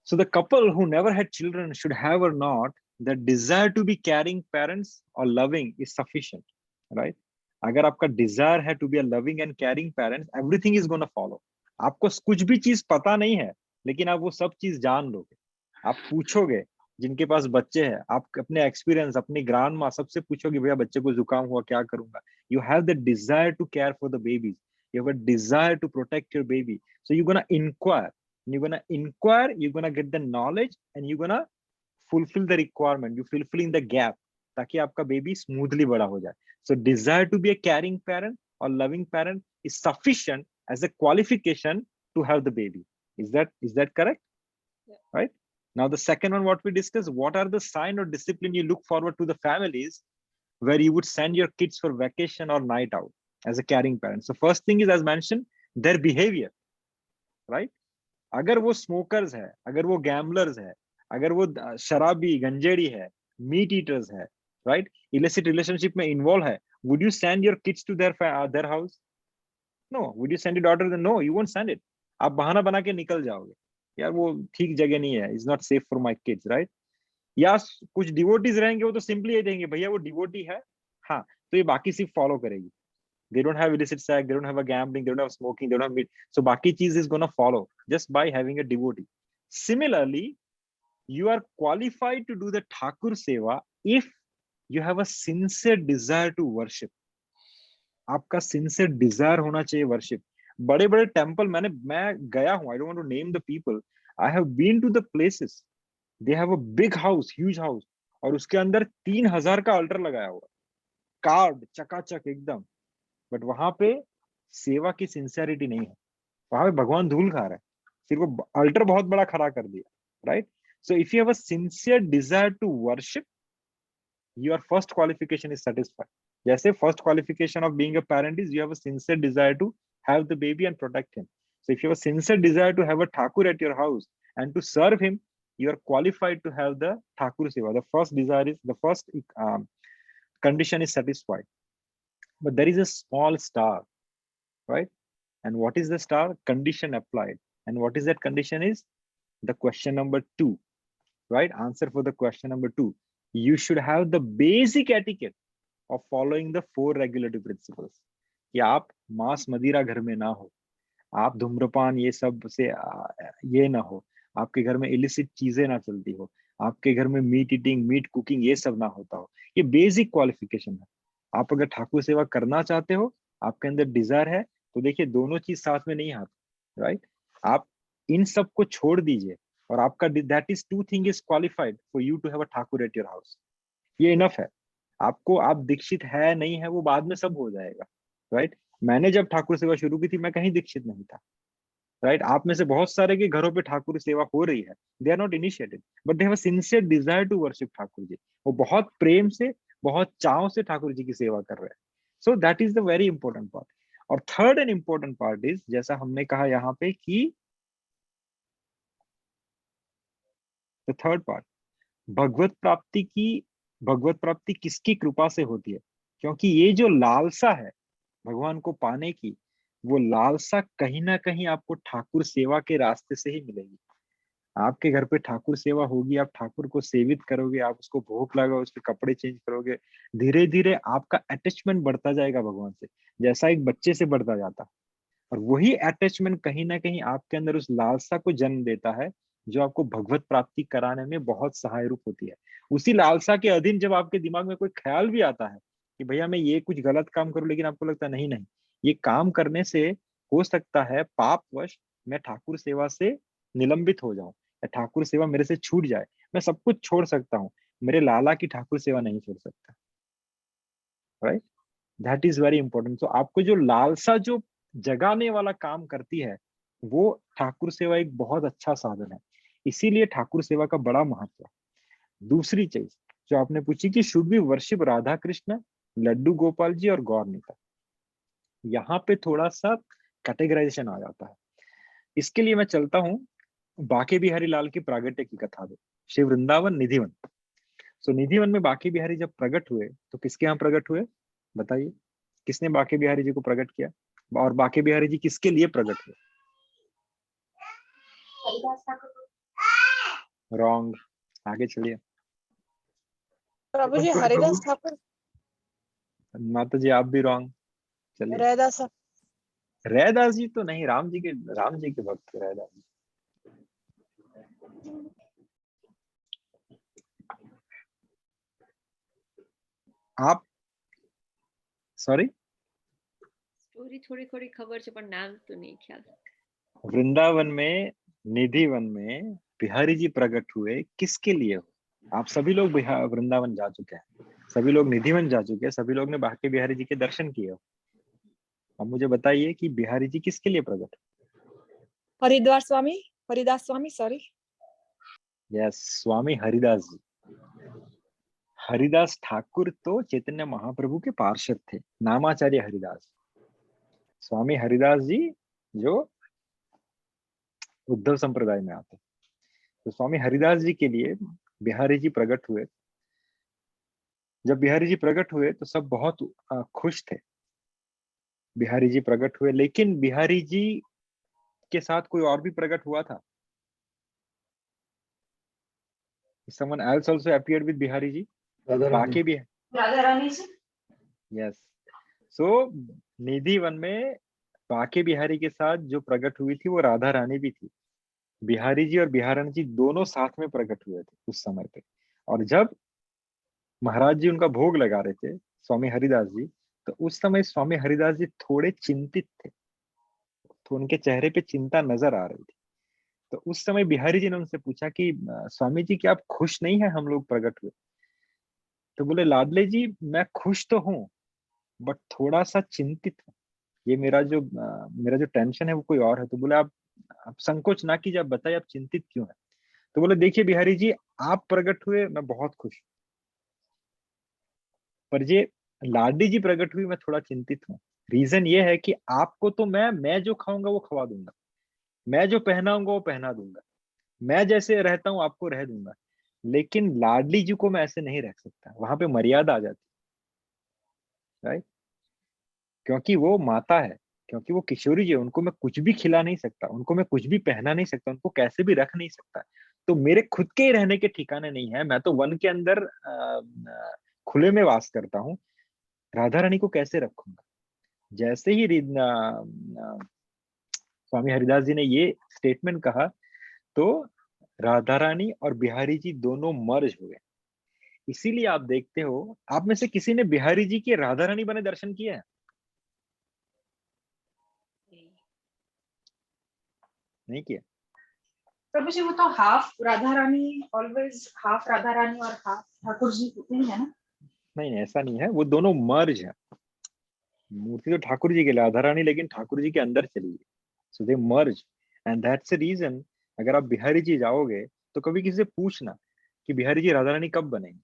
So the couple who never had children should have or not, the desire to be caring parents or loving is sufficient, right? अगर आपका desire है to be a loving and caring parents, everything is going to follow. आपको कुछ भी चीज पता नहीं है, लेकिन आप वो सब चीज जान लोगे। आप पूछोगे जिनके पास बच्चे हैं, आप अपने एक्सपीरियंस, अपनी ग्रांड माँ सबसे पूछोगे, भैया बच्चे को जुकाम हुआ क्या करूंगा? You have the desire to care for the babies. You have a desire to protect your baby. So you're gonna inquire. You're gonna inquire, you're gonna get the knowledge, and you're gonna fulfill the requirement. You fulfilling the gap, ताकि आपका बेबी स्मूथली बड़ा हो जाए. So desire to be a caring parent or loving parent is sufficient as a qualification to have the baby. Is that correct?
Yeah.
Right? Now the second one, what we discussed, what are the sign or discipline you look forward to the families where you would send your kids for vacation or night out as a caring parent? So first thing is, as mentioned, their behavior, right? अगर वो स्मोकर्स है, अगर वो गैम्बलर्स है, अगर वो शराबी गंजेड़ी है, मीट ईटर्स है, राइट, इलिसिट रिलेशनशिप में इन्वॉल्व है, would you send your kids to their house? No. Would you send your daughter? No, you won't send it. आप बहाना बना के निकल जाओगे, यार वो ठीक जगह नहीं है, is not safe for my kids, right? या कुछ डिवोटीज रहेंगे, वो तो सिंपली ये देंगे, भैया वो डिवोटी है, हाँ, तो ये बाकी सिर्फ फॉलो करेगी. They don't have illicit sex, they don't have a gambling, they don't have smoking, they don't have meat. So baki cheez is going to follow just by having a devotee. Similarly, you are qualified to do the Thakur Seva if you have a sincere desire to worship. आपका sincere desire होना चाहिए worship. बड़े बड़े temple मैं गया हूँ, I don't want to name the people. I have been to the places. They have a big house, huge house, और उसके अंदर 3000 का altar लगाया हुआ, कार्ड चकाचक एकदम, बट वहां पे सेवा की सिंसियरिटी नहीं है. वहां पे भगवान धूल खा रहा है, सिर्फ वो अल्टर बहुत बड़ा खड़ा कर दिया, right? So if you have a sincere desire to worship, your first qualification is satisfied. जैसे first qualification of being a parent is you have a sincere desire to have the baby and protect him. So if you have a sincere desire to have a Thakur at your house and to serve him, you are qualified to have the Thakur Seva. The first desire is, the first condition is satisfied. But there is a small star, right? And what is the star? Condition applied. And what is that condition is? The question number 2, right? Answer for the question number 2. You should have the basic etiquette of following the 4 regulative principles. कि आप मांस मदिरा घर में ना हो, आप धूम्रपान ये सब से ये ना हो, आपके घर में इलिसिट चीजें ना चलती हो, आपके घर में मीट ईटिंग, मीट कुकिंग ये सब ना होता हो. ये बेसिक क्वालिफिकेशन है. आप अगर ठाकुर सेवा करना चाहते हो, आपके अंदर डिजायर है, तो देखिए दोनों चीज साथ में नहीं आती, राइट? आप इन सब को छोड़ दीजिए और आपका that is 2 thing is qualified for you to have a Thakur at your house. ये इनफ है. आपको आप दीक्षित है नहीं है वो बाद में सब हो जाएगा, राइट? मैंने जब ठाकुर सेवा शुरू की थी, मैं कहीं दीक्षित नहीं था, राइट? आप में से बहुत सारे के घरों पे ठाकुर सेवा हो रही है. They are not initiated, but they have a sincere desire to worship Thakur ji. वो बहुत प्रेम से, बहुत चाव से ठाकुर जी की सेवा कर रहे हैं. So that is the very important part. और third and important part is, जैसा हमने कहा यहाँ पे कि द थर्ड पार्ट, भगवत प्राप्ति किसकी कृपा से होती है? क्योंकि ये जो लालसा है भगवान को पाने की, वो लालसा कहीं ना कहीं आपको ठाकुर सेवा के रास्ते से ही मिलेगी. आपके घर पे ठाकुर सेवा होगी, आप ठाकुर को सेवित करोगे, आप उसको भोग लगाओगे, उसके कपड़े चेंज करोगे, धीरे धीरे आपका अटैचमेंट बढ़ता जाएगा भगवान से, जैसा एक बच्चे से बढ़ता जाता. और वही अटैचमेंट कहीं ना कहीं आपके अंदर उस लालसा को जन्म देता है जो आपको भगवत प्राप्ति कराने में बहुत सहाय रूप होती है. उसी लालसा के अधीन जब आपके दिमाग में कोई ख्याल भी आता है कि भैया मैं ये कुछ गलत काम करूं, लेकिन आपको लगता है नहीं नहीं, ये काम करने से हो सकता है पापवश मैं ठाकुर सेवा से निलंबित हो जाऊं, ठाकुर सेवा मेरे से छूट जाए, मैं सब कुछ छोड़ सकता हूँ, मेरे लाला की ठाकुर सेवा नहीं छोड़ सकता। Right, that is very important. तो आपको जो लालसा जो जगाने वाला काम करती है, वो ठाकुर सेवा एक बहुत अच्छा साधन है, इसीलिए ठाकुर सेवा का बड़ा महत्व है। दूसरी चीज जो आपने पूछी कि should be worship Radha Krishna, Laddu Gopal ji और गौर नीता, यहाँ पे थोड़ा सा कैटेगराइजेशन आ जाता है। इसके लिए मैं चलता हूँ बाके बिहारी लाल की प्रागट्य की कथा में, शिव वृंदावन निधिवन। सो निधिवन में बाके बिहारी जब प्रकट हुए तो किसके यहाँ प्रकट हुए, बताइए, किसने बाके बिहारी जी को प्रकट किया, और बाके बिहारी जी किसके लिए प्रकट हुए? रॉन्ग, आगे चलिए।
प्रभु जी हरिदास ठाकुर,
माता जी आप भी रॉन्ग, चलिए।
रैदास सर।
रैदास जी तो नहीं, राम जी के भक्त थे रैदास जी। आप सॉरी,
સ્ટોરી થોડી થોડી ખબર છે પણ નામ તો નહીં ખ્યાલ.
वृंदावन में निधिवन में बिहारी जी प्रकट हुए किसके लिए? आप सभी लोग वृंदावन जा चुके हैं, सभी लोग निधिवन जा चुके हैं, सभी लोग ने बाके बिहारी जी के दर्शन किए हो। अब मुझे बताइए कि बिहारी जी किसके लिए प्रकट?
हरिदास स्वामी, सॉरी।
यस, स्वामी हरिदास जी। हरिदास ठाकुर तो चैतन्य महाप्रभु के पार्षद थे, नामाचार्य हरिदास। स्वामी हरिदास जी जो उद्धव संप्रदाय में आते, तो स्वामी हरिदास जी के लिए बिहारी जी प्रकट हुए। जब बिहारी जी प्रकट हुए तो सब बहुत खुश थे, बिहारी जी प्रकट हुए, लेकिन बिहारी जी के साथ कोई और भी प्रकट हुआ था? Someone else also appeared with Bihari ji? बाकी भी है,
राधा रानी से।
यस। सो निधि वन में बाके बिहारी के साथ जो प्रकट हुई थी वो राधा रानी भी थी। बिहारी जी और बिहारण जी दोनों साथ में प्रकट हुए थे उस समय पे। और जब महाराज जी उनका भोग लगा रहे थे स्वामी हरिदास जी, तो उस समय स्वामी हरिदास जी थोड़े चिंतित थे, तो उनके चेहरे पे चिंता नजर आ रही थी। तो उस समय बिहारी जी ने उनसे पूछा कि स्वामी जी क्या आप खुश नहीं है हम लोग प्रकट हुए? तो बोले लाडले जी मैं खुश तो हूँ बट थोड़ा सा चिंतित हूँ, ये मेरा जो टेंशन है वो कोई और है। तो बोले आप संकोच ना कीजिए, आप बताइए आप चिंतित क्यों है? तो बोले देखिए बिहारी जी आप प्रकट हुए मैं बहुत खुश, पर ये लाडी जी प्रकट हुई मैं थोड़ा चिंतित हूँ। रीजन ये है कि आपको तो मैं जो खाऊंगा वो खवा दूंगा, मैं जो पहनाऊंगा वो पहना दूंगा, मैं जैसे रहता हूँ आपको रह दूंगा, लेकिन लाडली जी को मैं ऐसे नहीं रख सकता, वहां पे मर्यादा आ जाती है, राइट? क्योंकि वो माता है, क्योंकि वो किशोरी जी है, उनको मैं कुछ भी खिला नहीं सकता, उनको मैं कुछ भी पहना नहीं सकता, उनको कैसे भी रख नहीं सकता। तो मेरे खुद के ही रहने के ठिकाने नहीं है, मैं तो वन के अंदर खुले में वास करता हूँ, राधा रानी को कैसे रखूंगा? जैसे ही स्वामी हरिदास जी ने ये स्टेटमेंट कहा तो राधा रानी और बिहारी जी दोनों मर्ज हो गए। इसीलिए आप देखते हो, आप में से किसी ने बिहारी जी के राधा रानी बने दर्शन किए हैं? नहीं किया?
प्रभु जी वो तो half Radha Rani, always half Radha Rani और हाफ ठाकुर जी होते हैं ना?
नहीं, ऐसा नहीं है, वो दोनों मर्ज है। मूर्ति तो ठाकुर जी के लिए राधा रानी, लेकिन ठाकुर जी के अंदर चली गई, सो दे मर्ज। एंड दैट्स द रीजन, अगर आप बिहारी जी जाओगे तो कभी किसी से पूछना कि बिहारी जी राधा रानी कब बनेंगे,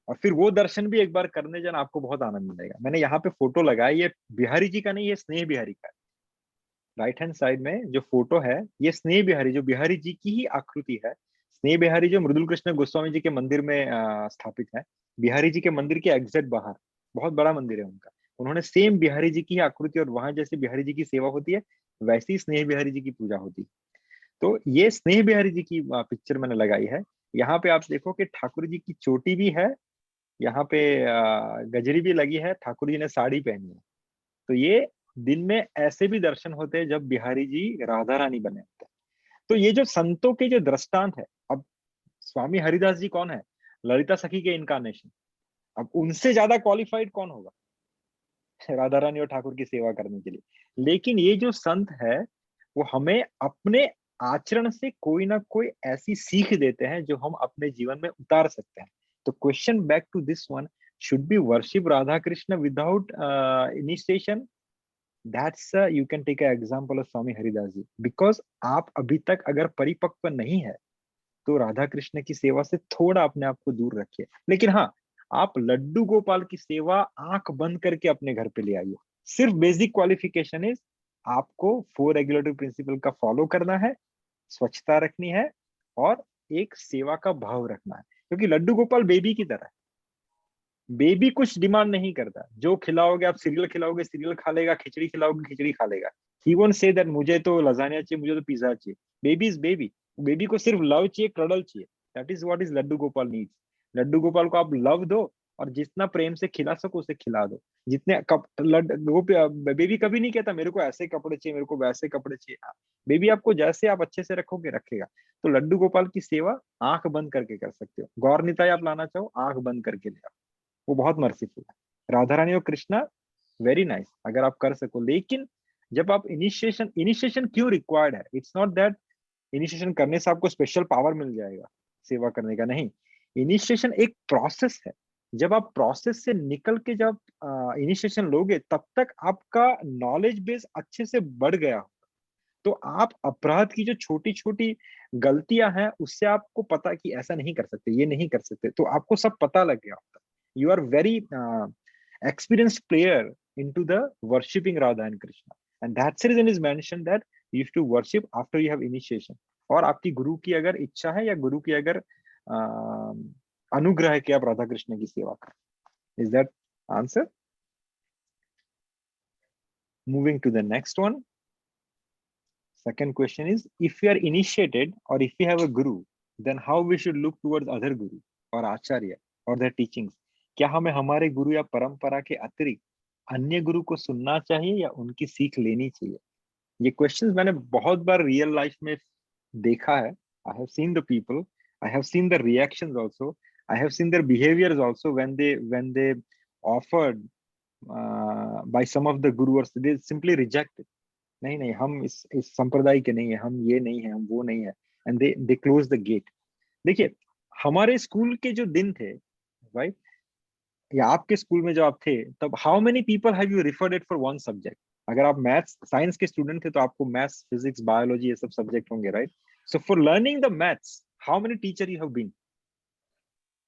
और फिर वो दर्शन भी एक बार करने जाना, आपको बहुत आनंद मिलेगा। मैंने यहाँ पे फोटो लगाया, ये बिहारी जी का नहीं, ये स्नेह बिहारी का है। राइट हैंड साइड में जो फोटो है ये स्नेह बिहारी, जो बिहारी जी की ही आकृति है। स्नेह बिहारी जो मृदुल कृष्ण गोस्वामी जी के मंदिर में स्थापित है, बिहारी जी के मंदिर के एग्जैक्ट बाहर, बहुत बड़ा मंदिर है उनका। उन्होंने सेम बिहारी जी की ही आकृति, और वहां जैसे बिहारी जी की सेवा होती है वैसे ही स्नेह बिहारी जी की पूजा होती है। तो ये स्नेह बिहारी जी की पिक्चर मैंने लगाई है। यहाँ पे आप देखो कि ठाकुर जी की चोटी भी है, यहाँ पे गजरी भी लगी है, ठाकुर जी ने साड़ी पहनी है। तो ये दिन में ऐसे भी दर्शन होते हैं जब बिहारी जी राधा रानी बने होते हैं। तो ये जो संतों के जो दृष्टांत है, अब स्वामी हरिदास जी कौन है? ललिता सखी के इनकारनेशन। अब उनसे ज्यादा क्वालिफाइड कौन होगा राधा रानी और ठाकुर की सेवा करने के लिए? लेकिन ये जो संत है वो हमें अपने आचरण से कोई ना कोई ऐसी सीख देते हैं जो हम अपने जीवन में उतार सकते हैं। तो question back to this one, should we worship Radha Krishna without initiation? That's you can take an example of Swami Haridas ji, because आप अभी तक अगर परिपक्व नहीं है तो राधा कृष्ण की सेवा से थोड़ा अपने आप को दूर रखिए। लेकिन हाँ, आप लड्डू गोपाल की सेवा आंख बंद करके अपने घर पे ले आइए। सिर्फ बेसिक क्वालिफिकेशन इज आपको 4 रेगुलेटरी प्रिंसिपल का फॉलो करना है, स्वच्छता रखनी है और एक सेवा का भाव रखना है। क्योंकि लड्डू गोपाल बेबी की तरह है, बेबी कुछ डिमांड नहीं करता। जो खिलाओगे, आप सीरियल खिलाओगे सीरियल खा लेगा, खिचड़ी खिलाओगे खिचड़ी खा लेगा। ही वोंट से दैट मुझे तो लजानिया चाहिए, मुझे तो पिज्जा चाहिए। बेबी इज बेबी, बेबी को सिर्फ लव चाहिए, क्रडल चाहिए। That is what is Laddu Gopal needs. Laddu Gopal को आप लव दो और जितना प्रेम से खिला सको उसे खिला दो। जितने बेबी कभी नहीं कहता मेरे को ऐसे कपड़े चाहिए, मेरे को वैसे कपड़े चाहिए। बेबी आपको जैसे आप अच्छे से रखोगे रखेगा। तो लड्डू गोपाल की सेवा आंख बंद करके कर सकते हो। गौर निताई आप लाना चाहो, आंख बंद करके ले आओ, वो बहुत मर्सीफुल है। राधा रानी और कृष्णा वेरी नाइस अगर आप कर सको। लेकिन जब आप इनिशिएशन क्यों रिक्वायर्ड है? इट्स नॉट दैट इनिशिएशन करने से आपको स्पेशल पावर मिल जाएगा सेवा करने का, नहीं। इनिशिएशन एक प्रोसेस है। जब आप प्रोसेस से निकल के जब इनिशिएशन लोगे तब तक आपका नॉलेज बेस अच्छे से बढ़ गया। तो आप अपराध की जो छोटी छोटी गलतियां हैं उससे आपको पता कि ऐसा नहीं कर सकते, ये नहीं कर सकते, तो आपको सब पता लग गया होता। You are very experienced player into the worshipping Radha and Krishna, and that's the reason is mentioned that you have to worship after you have initiation. और आपकी गुरु की अगर इच्छा है या गुरु की अगर अनुग्रह है कि आप राधा कृष्ण की सेवा करें। Is that answer? Moving to the next one. Second question is, if you are initiated or if you have a guru, then how we should look towards other guru or acharya or their teachings? क्या हमें हमारे गुरु या परंपरा के अतिरिक्त अन्य गुरु को सुनना चाहिए या उनकी सीख लेनी चाहिए? ये क्वेश्चंस मैंने बहुत बार रियल लाइफ में देखा है। I have seen the people, I have seen the reactions also, I have seen their behaviours also when they offered by some of the gurus, they simply rejected. नहीं नहीं, हम इस संप्रदाय के नहीं है, हम ये नहीं है, हम वो नहीं है, and they close the gate. देखिए, हमारे स्कूल के जो दिन थे, राइट, या आपके स्कूल में जब आप थे तब how many people have you referred it for one subject? अगर आप मैथ्स साइंस के स्टूडेंट थे तो आपको मैथ्स, फिजिक्स, बायोलॉजी ये सब सब्जेक्ट होंगे, right? So for learning the maths how many teacher you have been?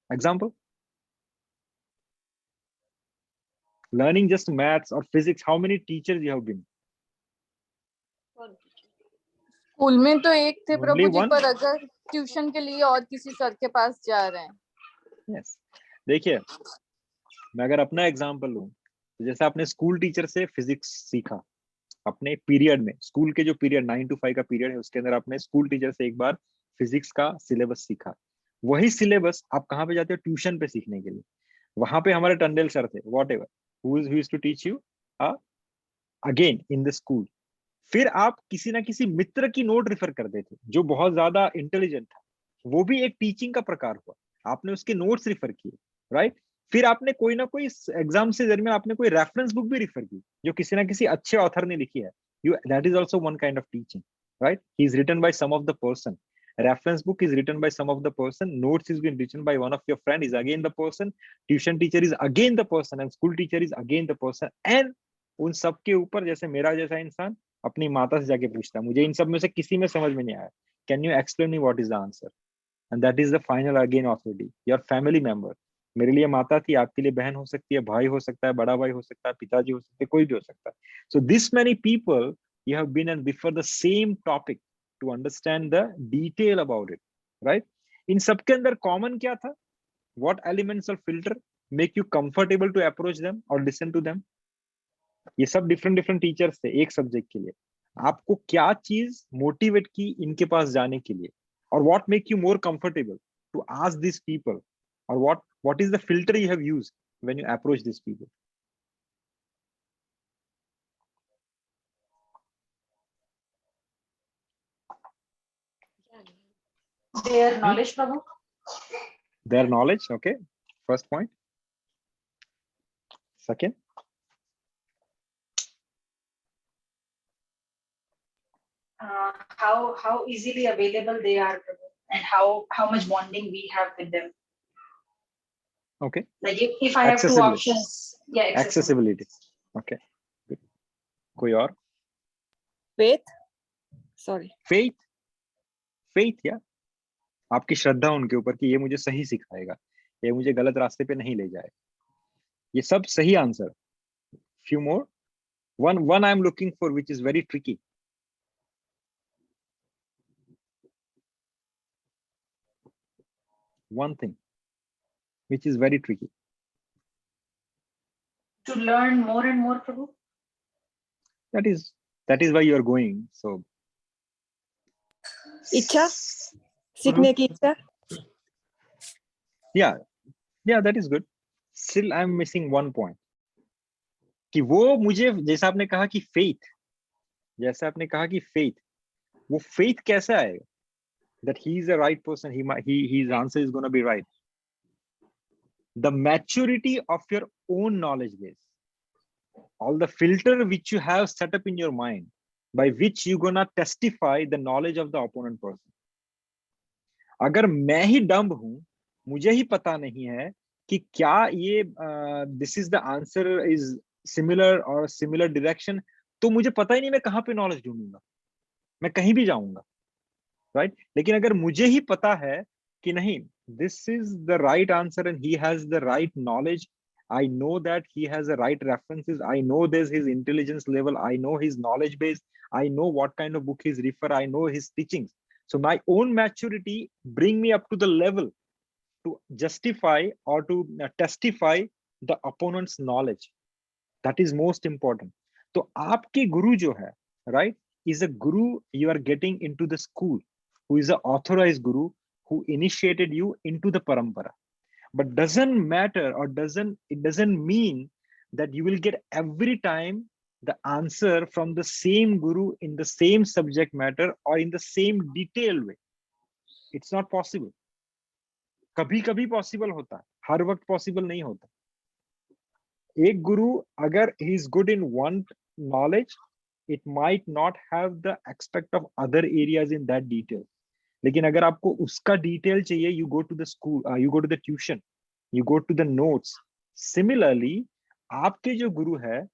Example, learning just maths और physics, how many teachers you have been?
School में तो एक थे
Only
प्रभु जी,
one?
पर अगर ट्यूशन के लिए और किसी सर के पास जा रहे हैं।
यस, देखिए मैं अगर अपना एग्जांपल लूं तो जैसे आपने स्कूल टीचर से फिजिक्स सीखा अपने पीरियड में, स्कूल के जो पीरियड 9 to 5 का पीरियड है उसके अंदर आपने स्कूल टीचर से एक बार फिजिक्स का सिलेबस सीखा। वही सिलेबस आप कहाँ पे जाते हो? ट्यूशन पे सीखने के लिए। वहां पे हमारे टंडेल सर थे, whatever who used to teach you again in the school. फिर आप किसी ना किसी मित्र की नोट रेफर करते थे जो बहुत ज्यादा इंटेलिजेंट था, वो भी एक टीचिंग का प्रकार हुआ, आपने उसके नोट्स रेफर किए, राइट? फिर आपने कोई ना कोई एग्जाम से दरमियान आपने कोई रेफरेंस बुक भी रेफर की जो किसी ना किसी अच्छे ऑथर ने लिखी है। You that is also one kind of teaching, right? He is written by some of the person, reference book is written by some of the person, notes is been written by one of your friend, is again the person, tuition teacher is again the person, and school teacher is again the person, and उन सब के ऊपर जैसे मेरा जैसा इंसान अपनी माता से जाके पूछता है मुझे इन सब में से किसी में समझ में नहीं आया, can you explain me what is the answer? And that is the final again authority, your family member. मेरे लिए माता थी, आपके लिए बहन हो सकती है, भाई हो सकता है, बड़ा भाई हो सकता है, पिताजी हो सकते हैं, कोई भी हो सकता है। So this many people you have been and before the same topic to understand the detail about it, right? इन सबके अंदर कॉमन क्या था? What elements of filter make you comfortable to approach them or listen to them? ये सब डिफरेंट डिफरेंट टीचर्स थे एक सब्जेक्ट के लिए। आपको क्या चीज मोटिवेट की इनके पास जाने के लिए, और what make you more comfortable to ask this people, और what is the filter you have used when you approach this people?
Their knowledge, Prabhu.
Their knowledge, okay, first point. Second,
how easily available they are, Prabhu, and how much bonding we have with them.
Okay.
Like if I have two
Accessibility.
options, yeah,
Accessibility. Okay. Good. कोई और?
Faith. Sorry.
Faith. Faith, yeah. आपकी श्रद्धा उनके ऊपर कि ये मुझे सही सिखाएगा, ये मुझे गलत रास्ते पे नहीं ले जाए, ये सब सही answer. Few more. One I'm looking for, which is very tricky. One thing, which is very tricky.
to learn more and more, Prabhu.
That is why you are going. So.
इच्छा, सीखने की इच्छा.
Yeah, that is good. Still, I'm missing one point. कि वो मुझे जैसा आपने कहा कि faith, वो faith कैसे आएगा? That he is the right person. His answer is going to be right. The maturity of your own knowledge base, all the filter which you have set up in your mind, by which you gonna testify the knowledge of the opponent person. अगर मैं ही dumb हूं, मुझे ही पता नहीं है कि क्या ये this is the answer is similar or similar direction, तो मुझे पता ही नहीं मैं कहाँ पे knowledge ढूंढूंगा, मैं कहीं भी जाऊंगा, right? लेकिन अगर मुझे ही पता है कि नहीं, this is the right answer and he has the right knowledge, I know that he has the right references, I know there's his intelligence level, I know his knowledge base, I know what kind of book he's refer, I know his teachings. So my own maturity bring me up to the level to justify or to testify the opponent's knowledge. That is most important. So आपके guru जो है, right, is a guru you are getting into the school, who is an authorized guru who initiated you into the parampara. But doesn't matter, or it doesn't mean that you will get every time the answer from the same guru in the same subject matter or in the same detailed way. It's not possible. कभी कभी possible होता है, हर वक्त possible नहीं होता. एक गुरु अगर he is good in one knowledge, it might not have the aspect of other areas in that detail. लेकिन अगर आपको उसका detail चाहिए, you go to the school, you go to the tuition, you go to the notes. Similarly, आपके जो गुरु है,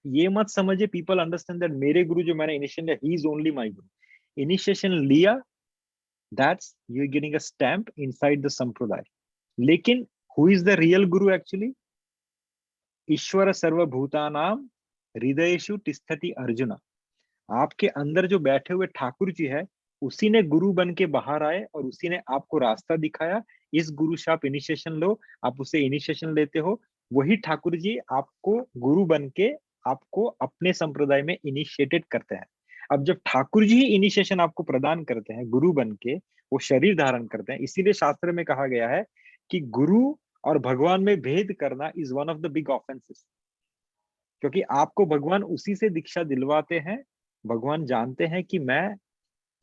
ये मत समझे people understand that मेरे गुरु जो मैंने initiation लिया, he is only my guru. Initiation लिया, that's you're getting a stamp inside the sampradaya. लेकिन who is the real guru actually? ईश्वर सर्वभूतानां हृदयेषु तिष्ठति अर्जुना. आपके अंदर जो बैठे हुए ठाकुर जी है, उसी ने गुरु बन के बाहर आए और उसी ने आपको रास्ता दिखाया. इस गुरु से आप इनिशिएशन लो, आप उसे इनिशिएशन लेते हो, वही ठाकुर जी आपको गुरु बन के आपको अपने संप्रदाय में इनिशिएटेड करते हैं. अब जब ठाकुर जी ही इनिशिएशन आपको प्रदान करते हैं गुरु बन के, वो शरीर धारण करते हैं, इसीलिए शास्त्र में कहा गया है कि गुरु और भगवान में भेद करना is one of the big offences. क्योंकि आपको भगवान उसी से दीक्षा दिलवाते हैं, भगवान जानते हैं कि मैं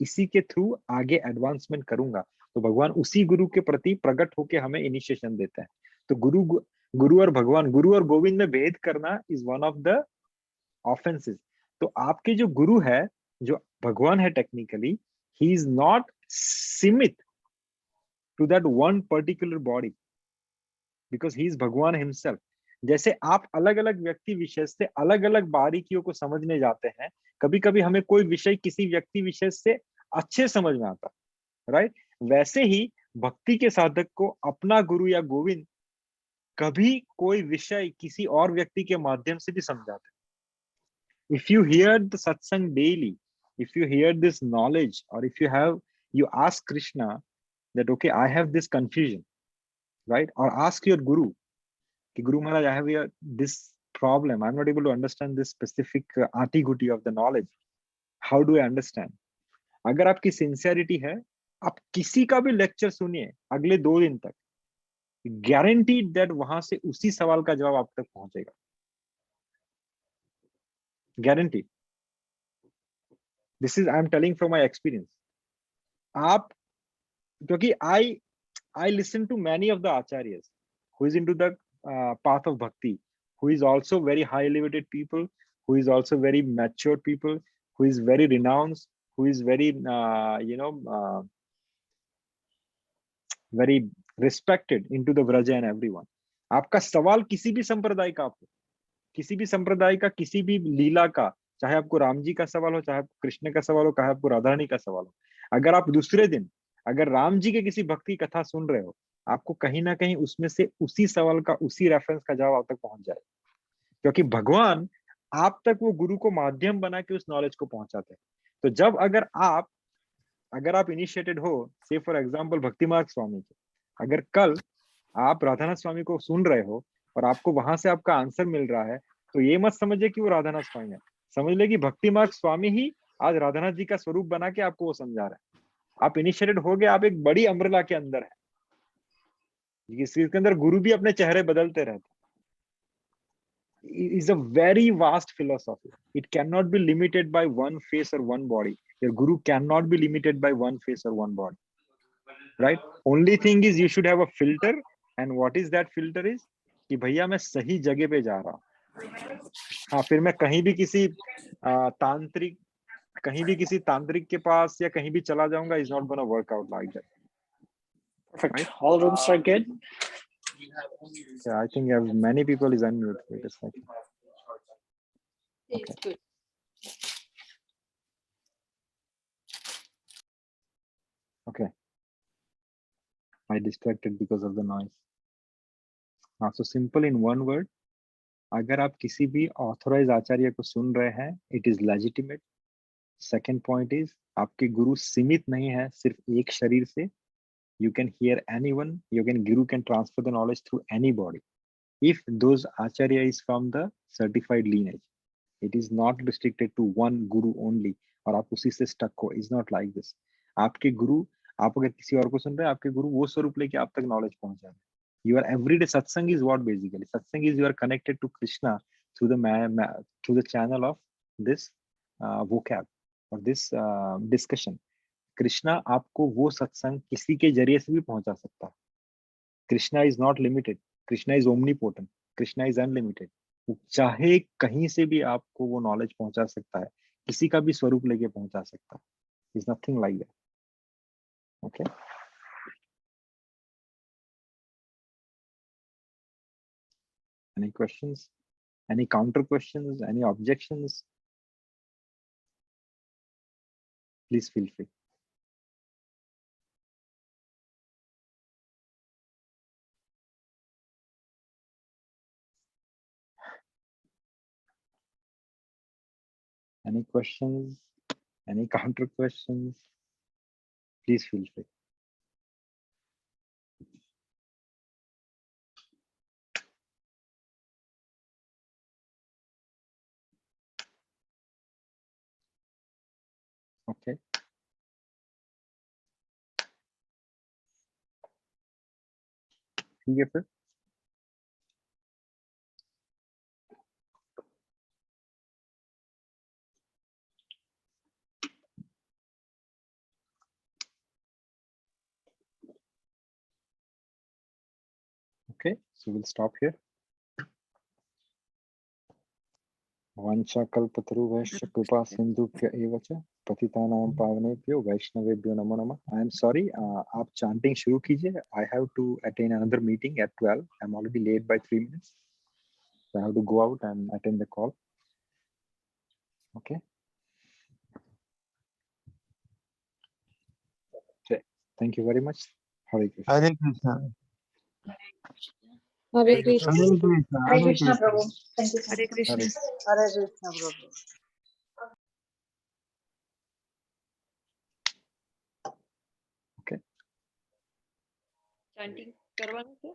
इसी के थ्रू आगे एडवांसमेंट करूंगा, तो भगवान उसी गुरु के प्रति प्रकट होकर हमें इनिशिएशन देते हैं. तो गुरु और भगवान, गुरु और गोविंद में भेद करना is one of the offenses. तो आपके जो गुरु है, जो भगवान है, टेक्निकली ही इज नॉट सीमित to that one particular body, because he is Bhagwan himself. जैसे आप अलग अलग व्यक्ति विशेष से अलग अलग बारीकियों को समझने जाते हैं, कभी कभी हमें कोई विषय किसी व्यक्ति विशेष से अच्छे समझ में आता, राइट? वैसे ही भक्ति के साधक को अपना गुरु या गोविंद कभी कोई विषय किसी और व्यक्ति के माध्यम से भी समझाते. If you hear the satsang daily, if you hear this knowledge, or if you ask Krishna that, okay, I have this confusion, right? Or ask your guru, कि Guru Maharaj, I have this problem. I'm not able to understand this specific aatiguti of the knowledge. How do I understand? अगर आपकी sincerity है, आप किसी का भी लेक्चर सुनिए अगले 2 दिन तक, guaranteed that वहां से उसी सवाल का जवाब आप तक पहुंचेगा. Guaranteed. This is I'm telling from my experience. आप, क्योंकि I listen to many of the acharyas who is into the path of bhakti, who is also very high elevated people, who is also very mature people, who is very renounced, who is very very respected into the Vraja and everyone. आपका सवाल किसी भी संप्रदाय का, आपको किसी भी संप्रदाय का, किसी भी लीला का, चाहे आपको राम जी का सवाल हो, चाहे आपको कृष्ण का सवाल हो, चाहे आपको राधा रानी का सवाल हो, अगर आप दूसरे दिन अगर राम जी के किसी भक्ति कथा सुन रहे हो, आपको कहीं ना कहीं उसमें से उसी सवाल का, उसी रेफरेंस का जवाब आप तक पहुंच जाए, क्योंकि भगवान आप तक वो गुरु को माध्यम बना के उस नॉलेज को पहुंचाते हैं। तो जब अगर आप इनिशिएटेड हो, से फॉर एग्जांपल भक्ति मार्ग स्वामी के, अगर कल आप राधानाथ स्वामी को सुन रहे हो और आपको वहां से आपका आंसर मिल रहा है, तो ये मत समझिए कि वो राधानाथ स्वामी है, समझ ले कि भक्ति मार्ग स्वामी ही आज राधानाथ जी का स्वरूप बना के आपको वो समझा रहा है। आप इनिशिएटेड हो गए, आप एक बड़ी अम्ब्रेला के अंदर है, इसके अंदर गुरु भी अपने चेहरे बदलते रहते हैं। Is a very vast philosophy. It cannot be limited by one face or one body. Your guru cannot be limited by one face or one body, right? Only thing is you should have a filter, and what is that filter is कि भैया मैं सही जगह पे जा रहा हूँ। हाँ, फिर मैं कहीं भी किसी तांत्रिक के पास या कहीं भी चला जाऊंगा, is not gonna work out like that.
Perfect.
Right?
All rooms are good.
Yeah, I think many people is unmute. Wait a second.
It's good.
Okay. I distracted because of the noise. So simple in one word. अगर आप किसी भी ऑथोराइज आचार्य को सुन रहे हैं, it is legitimate. Second point is आपके गुरु सीमित नहीं है सिर्फ एक शरीर से. You can hear anyone. Guru can transfer the knowledge through anybody. If those acharya is from the certified lineage, it is not restricted to one guru only. और आप उसी से stuck हो. It's not like this. आपके गुरु, आप अगर किसी और को सुन रहे हैं, आपके गुरु वो स्वरूप लेके आप तक knowledge पहुंचा रहे हैं. Your everyday satsang is what basically? Satsang is you are connected to Krishna through the channel of this vocab or this discussion. Krishna आपको वो सत्संग किसी के जरिए से भी पहुंचा सकता है. Krishna is not limited, Krishna is omnipotent, Krishna is unlimited. चाहे कहीं से भी आपको वो नॉलेज पहुंचा सकता है, किसी का भी स्वरूप लेके पहुंचा सकता है. Is nothing like that. Okay, any questions, any counter questions, any objections? Please feel free. Any questions? Any counter questions? Please feel free. Okay. ठीक है फिर. Okay, so we'll stop here. Vancha kalpataruvasya kripa sindhubhya eva cha patitanam pavanebhyo vaishnavebhyo namo namah. I am sorry, आप chanting शुरू कीजिए. I have to attend another meeting at 12. I'm already late by 3 minutes. So I have to go out and attend the call. Okay. Okay. Thank you very much. Hare Krishna.
Hare Krishna.
Hare Krishna.
Hare Krishna.
Hare Krishna, Prabhu. Thank you.
Hare Krishna.
Hare Krishna, Prabhu.
Okay.
chanting કરવાનું છે?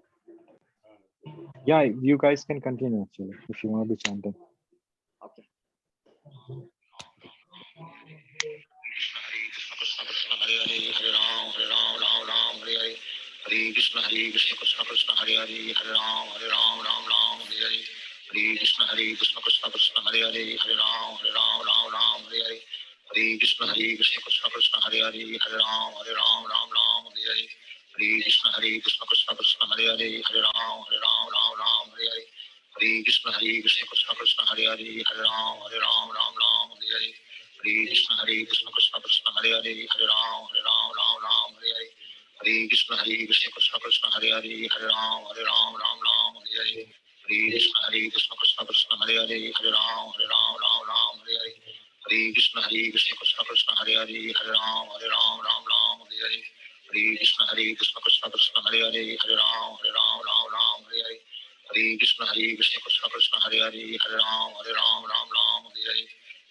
Yeah, you guys can continue actually if you want to be chanting.
Okay.
Krishna Krishna Hare Hare Hare Ram Ram Ram Hare Hare Hare Krishna Krishna Krishna Hare Hare Hare Ram Ram Hare Hare Hare Krishna Krishna Krishna Hare Hare Hare Ram Ram Hare Hare Hare Krishna Krishna Krishna Hare Hare Hare Ram Ram Hare Hare Hare Krishna Krishna Krishna Hare Hare Hare Ram Ram Hare Hare Hare Krishna Krishna Krishna Hare Hare Hare Ram Ram Hare Hare Hare Hare Krishna Krishna Krishna Hare Hare Hare Ram Ram Ram Hare Hare Hare Krishna Krishna Krishna Hare Hare Hare Ram Ram Hare Hare Hare Krishna Krishna Krishna Hare Hare Hare Ram Ram Hare Hare Hare Krishna Krishna Krishna Hare Hare Hare Ram Ram Hare Hare Hare Krishna Krishna Krishna Hare Hare Hare Ram Ram Hare Hare Hare Krishna Krishna Krishna Hare Hare Hare Ram Ram Hare Hare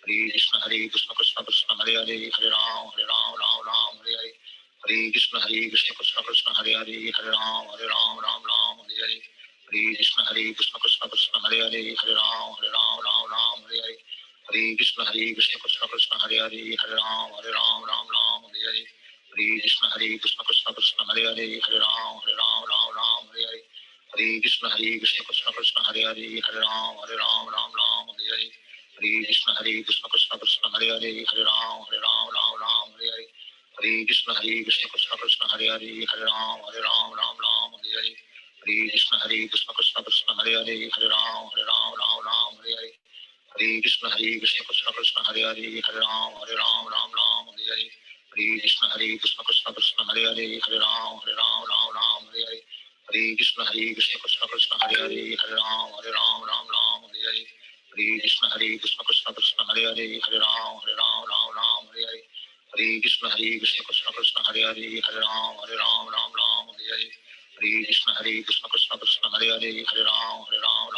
Hare Krishna Krishna Krishna Hare Hare Hare Ram Ram Hare Hare Hare Krishna Krishna Krishna Hare Hare Hare Ram Ram Hare Hare Hare Krishna Krishna Krishna Hare Hare Hare Ram Ram Hare Hare Hare Krishna Krishna Krishna Hare Hare Hare Ram Ram Hare Hare Hare Krishna Krishna Krishna Hare Hare Hare Ram Ram Hare Hare Hare Krishna Krishna Krishna Hare Hare Hare Ram Ram Hare Hare Hare Krishna Krishna Krishna Hare Hare Hare Ram Ram Hare Hare Hare Krishna Krishna Krishna Hare Hare Hare Ram Ram Hare Hare Hare Krishna Krishna Krishna Hare Hare Hare Ram Ram Hare Hare Hare Krishna Krishna Krishna Hare Hare Hare Ram Ram Hare Hare Hare Krishna Krishna Krishna Hare Hare Hare Ram Ram Hare Hare Hare Krishna Krishna Krishna Hare Hare Hare Ram Ram Hare Hare Hare Krishna Krishna Krishna Hare Hare Hare Ram Ram Hare Hare Hare Krishna Krishna Krishna Hare Hare Hare Ram Ram Hare Hare Hare Krishna Krishna Krishna Hare Hare Hare Ram Ram Hare Hare Hare Krishna Krishna Krishna Hare Hare Hare Ram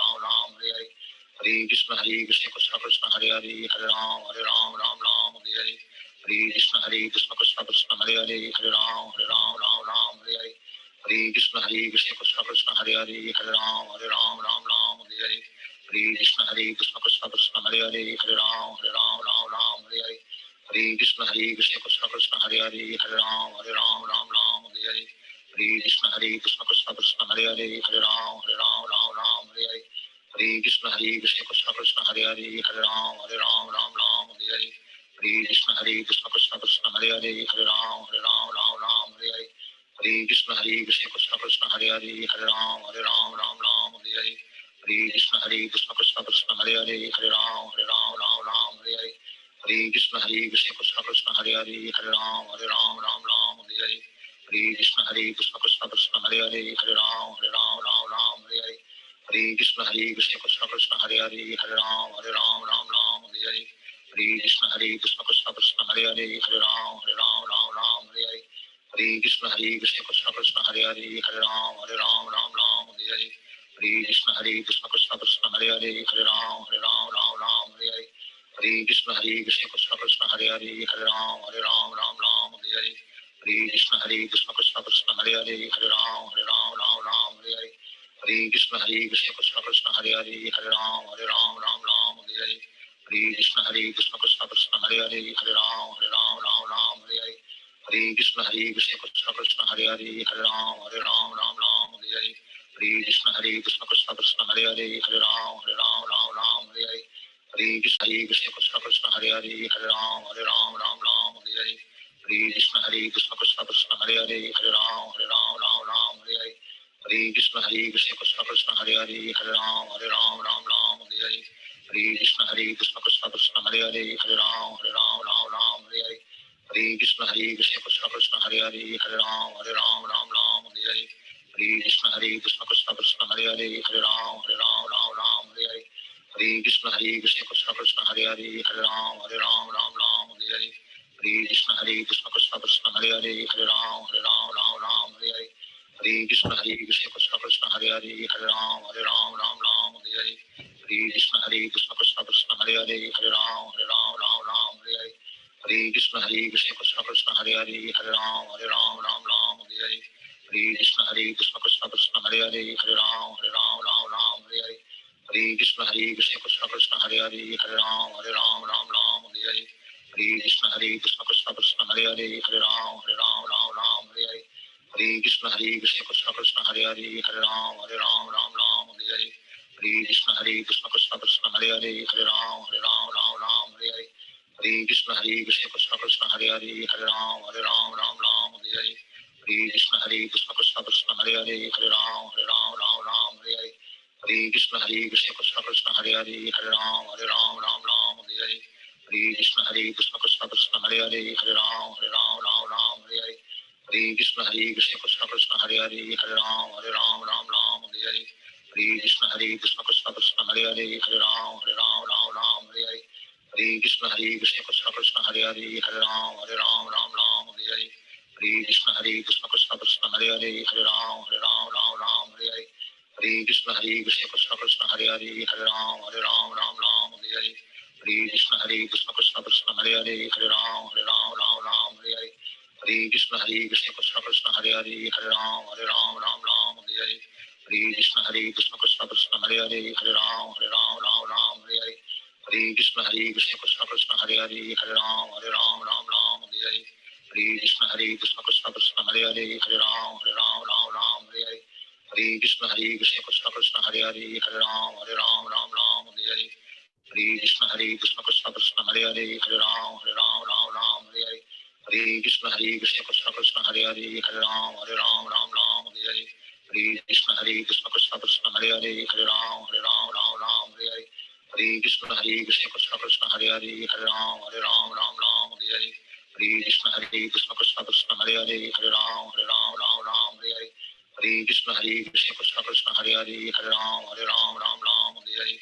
Ram Hare Hare Hare Krishna Krishna Krishna Hare Hare Hare Ram Ram Hare Hare Hare Krishna Krishna Krishna Hare Hare Hare Ram Ram Hare Hare Hare Krishna Krishna Krishna Hare Hare Hare Ram Ram Hare Hare Hare Krishna Krishna Krishna Hare Hare Hare Ram Ram Hare Hare Hare Krishna Krishna Krishna Hare Hare Hare Ram Ram Hare Hare Hare Krishna Krishna Krishna Hare Hare Hare Ram Ram Hare Hare Hare Krishna Krishna Krishna Hare Hare Hare Ram Ram Hare Hare Hare Krishna Krishna Krishna Hare Hare Hare Ram Ram Hare Hare Hare Krishna Krishna Krishna Hare Hare Hare Ram Ram Hare Hare Hare Krishna Krishna Krishna Hare Hare Hare Ram Ram Hare Hare Hare Krishna Krishna Krishna Hare Hare Hare Ram Ram Hare Hare Hare Krishna Krishna Krishna Hare Hare Hare Ram Ram Hare Hare Hare Krishna Krishna Krishna Hare Hare Hare Ram Ram Hare Hare Hare Krishna Krishna Krishna Hare Hare Hare Ram Ram Hare Hare Hare Krishna Krishna Krishna Hare Hare Hare Ram Ram Hare Hare Hare Krishna Krishna Krishna Hare Hare Hare Ram Ram Hare Hare Hare Krishna Krishna Krishna Hare Hare Hare Ram Ram Hare Hare Hare Krishna Krishna Krishna Hare Hare Hare Ram Ram Hare Hare Hare Krishna Krishna Krishna Hare Hare Hare Ram Ram Hare Hare Hare Krishna Krishna Krishna Hare Hare Hare Ram Ram Hare Hare Hare Krishna Krishna Krishna Hare Hare Hare Ram Ram Hare Hare Hare Krishna Krishna Krishna Hare Hare Hare Ram Ram Hare Hare Hare Krishna Krishna Krishna Hare Hare Hare Ram Ram Hare Hare Hare Krishna Krishna Krishna Hare Hare Hare Ram Ram Hare Hare Hare Krishna Krishna Krishna Hare Hare Hare Ram Ram Hare Hare Hare Krishna Krishna Krishna Hare Hare Hare Ram Ram Hare Hare Hare Krishna Krishna Krishna Hare Hare Hare Ram Ram Hare Hare Hare Krishna Krishna Krishna Hare Hare Hare Ram Ram Hare Hare Hare Krishna Krishna Krishna Hare Hare Hare Ram Ram Hare Hare Hare Krishna Krishna Krishna Hare Hare Hare Ram Ram Hare Hare Hare Krishna Krishna Krishna Hare Hare Hare Ram Ram Hare Hare Hare Krishna Krishna Krishna Hare Hare Hare Ram Ram Hare Hare Hare Krishna Krishna Krishna Hare Hare Hare Ram Ram Hare Hare Hare Krishna Krishna Krishna Hare Hare Hare Ram Ram Hare Hare Hare Krishna Krishna Krishna Hare Hare Hare Ram Ram Hare Hare Hare Krishna Krishna Krishna Hare Hare Hare Ram Ram Hare Hare Hare Krishna Krishna Krishna Hare Hare Hare Ram Ram Hare Hare Hare Krishna Krishna Krishna Hare Hare Hare Ram Ram Hare Hare Hare Krishna Krishna Krishna Hare Hare Hare Ram Ram Hare Hare Hare Krishna Krishna Krishna Hare Hare Hare Ram Ram Hare Hare Hare Krishna Krishna Krishna Hare Hare, Hare Ram, Ram Ram, Hare Hare. Hare Krishna Krishna Krishna Hare Hare, Hare Ram, Ram Ram, Hare Hare. Hare Krishna Krishna Krishna Hare Hare, Hare Ram, Ram Hare Hare. Hare Krishna Krishna Krishna Hare Hare, Hare Ram, Ram Hare Hare. Hare Krishna Krishna Krishna Hare Hare, Hare Ram, Ram Hare Hare. Hare Krishna Krishna Krishna Hare Hare, Hare Ram, Ram Hare Hare. Hare Krishna Krishna Krishna Hare Hare, Hare Ram, Ram Hare Hare. Hare Krishna Krishna Krishna Hare Hare, Hare Ram, Ram Hare Hare. Hare Krishna Krishna Krishna Hare Hare, Hare Ram, Ram Hare Hare. Hare Krishna Krishna Krishna Hare Hare, Hare Ram, Ram Hare Hare. Hare Krishna Krishna Krishna Hare Hare, Hare Ram, Ram Hare Hare. Hare Krishna Krishna Krishna Hare Hare, Hare Ram, Ram Hare Hare. Hare Krishna Krishna Krishna Hare Hare, Hare Ram, Ram Hare Hare. Hare Krishna Krishna Krishna Hare Hare, Hare Ram, Ram Hare Hare. Hare Krishna Krishna Krishna Hare Hare, Hare Ram, Ram Hare Hare. Hare Krishna Krishna Krishna Hare Hare, Hare Ram, Ram Hare Hare. Hare Krishna Krishna Krishna Hare Hare, Hare Ram, Ram Hare Hare. Hare Krishna Krishna Krishna Hare Hare, Hare Ram, Ram Hare Hare. Hare Krishna Krishna Krishna Hare Hare, Hare Ram, Ram Hare Hare. Hare Krishna Krishna Krishna Hare Hare, Hare Ram, Ram Hare Hare.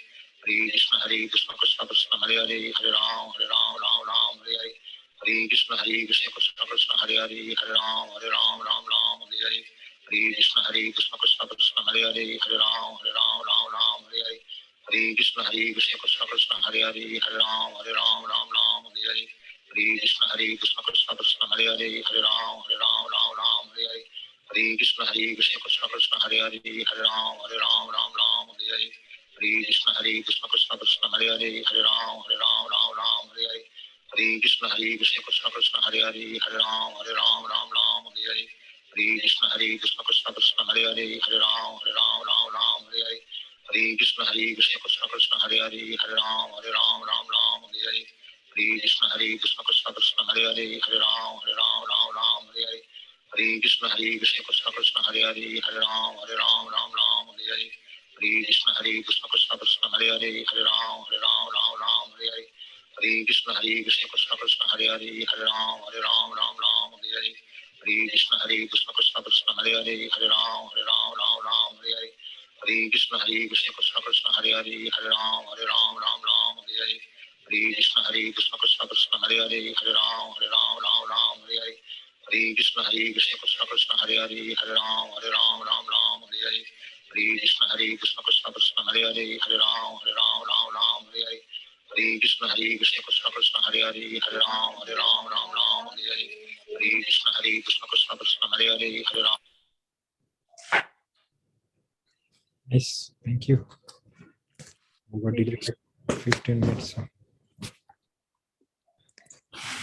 Hare Krishna Krishna Krishna Hare Hare, Hare Ram, Ram Hare Hare. Hare Krishna Krishna Krishna Hare Hare, Hare Ram, Ram Hare Hare. Hare Krishna Krishna Krishna Hare Hare, Hare Ram, Ram Hare Hare. Hare Krishna Krishna Krishna Hare Hare, Hare Ram, Ram Hare Hare. Hare Krishna Krishna Krishna Hare Hare, Hare Ram, Ram Hare Hare. Hare Krishna Krishna Krishna Hare Hare, Hare Ram, Ram Hare Hare. Hare Krishna Krishna Krishna Hare Hare, Hare Ram, Ram Hare Hare. Hare Krishna Krishna Krishna Hare Hare, Hare Ram, Ram Hare Hare. Hare Krishna Krishna Krishna Hare Hare, Hare Ram, Ram Hare Hare. Hare Krishna Krishna Krishna Hare Hare, Hare Ram, Ram Hare Hare. Hare Krishna Krishna Krishna Hare Hare, Hare Ram, Ram Hare Hare. Hare Krishna Krishna Krishna Hare Hare, Hare Ram, Ram Hare Hare. Hare Krishna Krishna Krishna Hare Hare, Hare Ram, Ram Hare Hare. Hare Krishna Krishna Krishna Hare Hare, Hare Ram, Ram Hare Hare. Hare Krishna Krishna Krishna Hare Hare, Hare Ram, Ram Hare Hare. Hare Krishna Krishna Krishna Hare Hare, Hare Ram, Ram Hare Hare. Hare Krishna Krishna Krishna Hare Hare, Hare Ram, Ram Hare Hare. Hare Krishna Krishna Krishna Hare Hare, Hare Ram, Ram Hare Hare. Hare Krishna Krishna Krishna Hare Hare, Hare Ram.
Nice, thank you. We got delayed 15 minutes.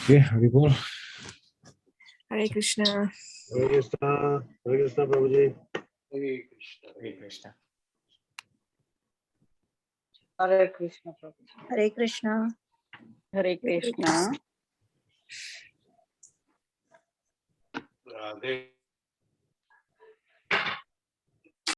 Okay, Haribol.
Hare Krishna.
Hare Krishna, Prabhuji.
Hare Krishna.
Hare Krishna Prabhu.
Hare Krishna.
Hare Krishna.
Radhe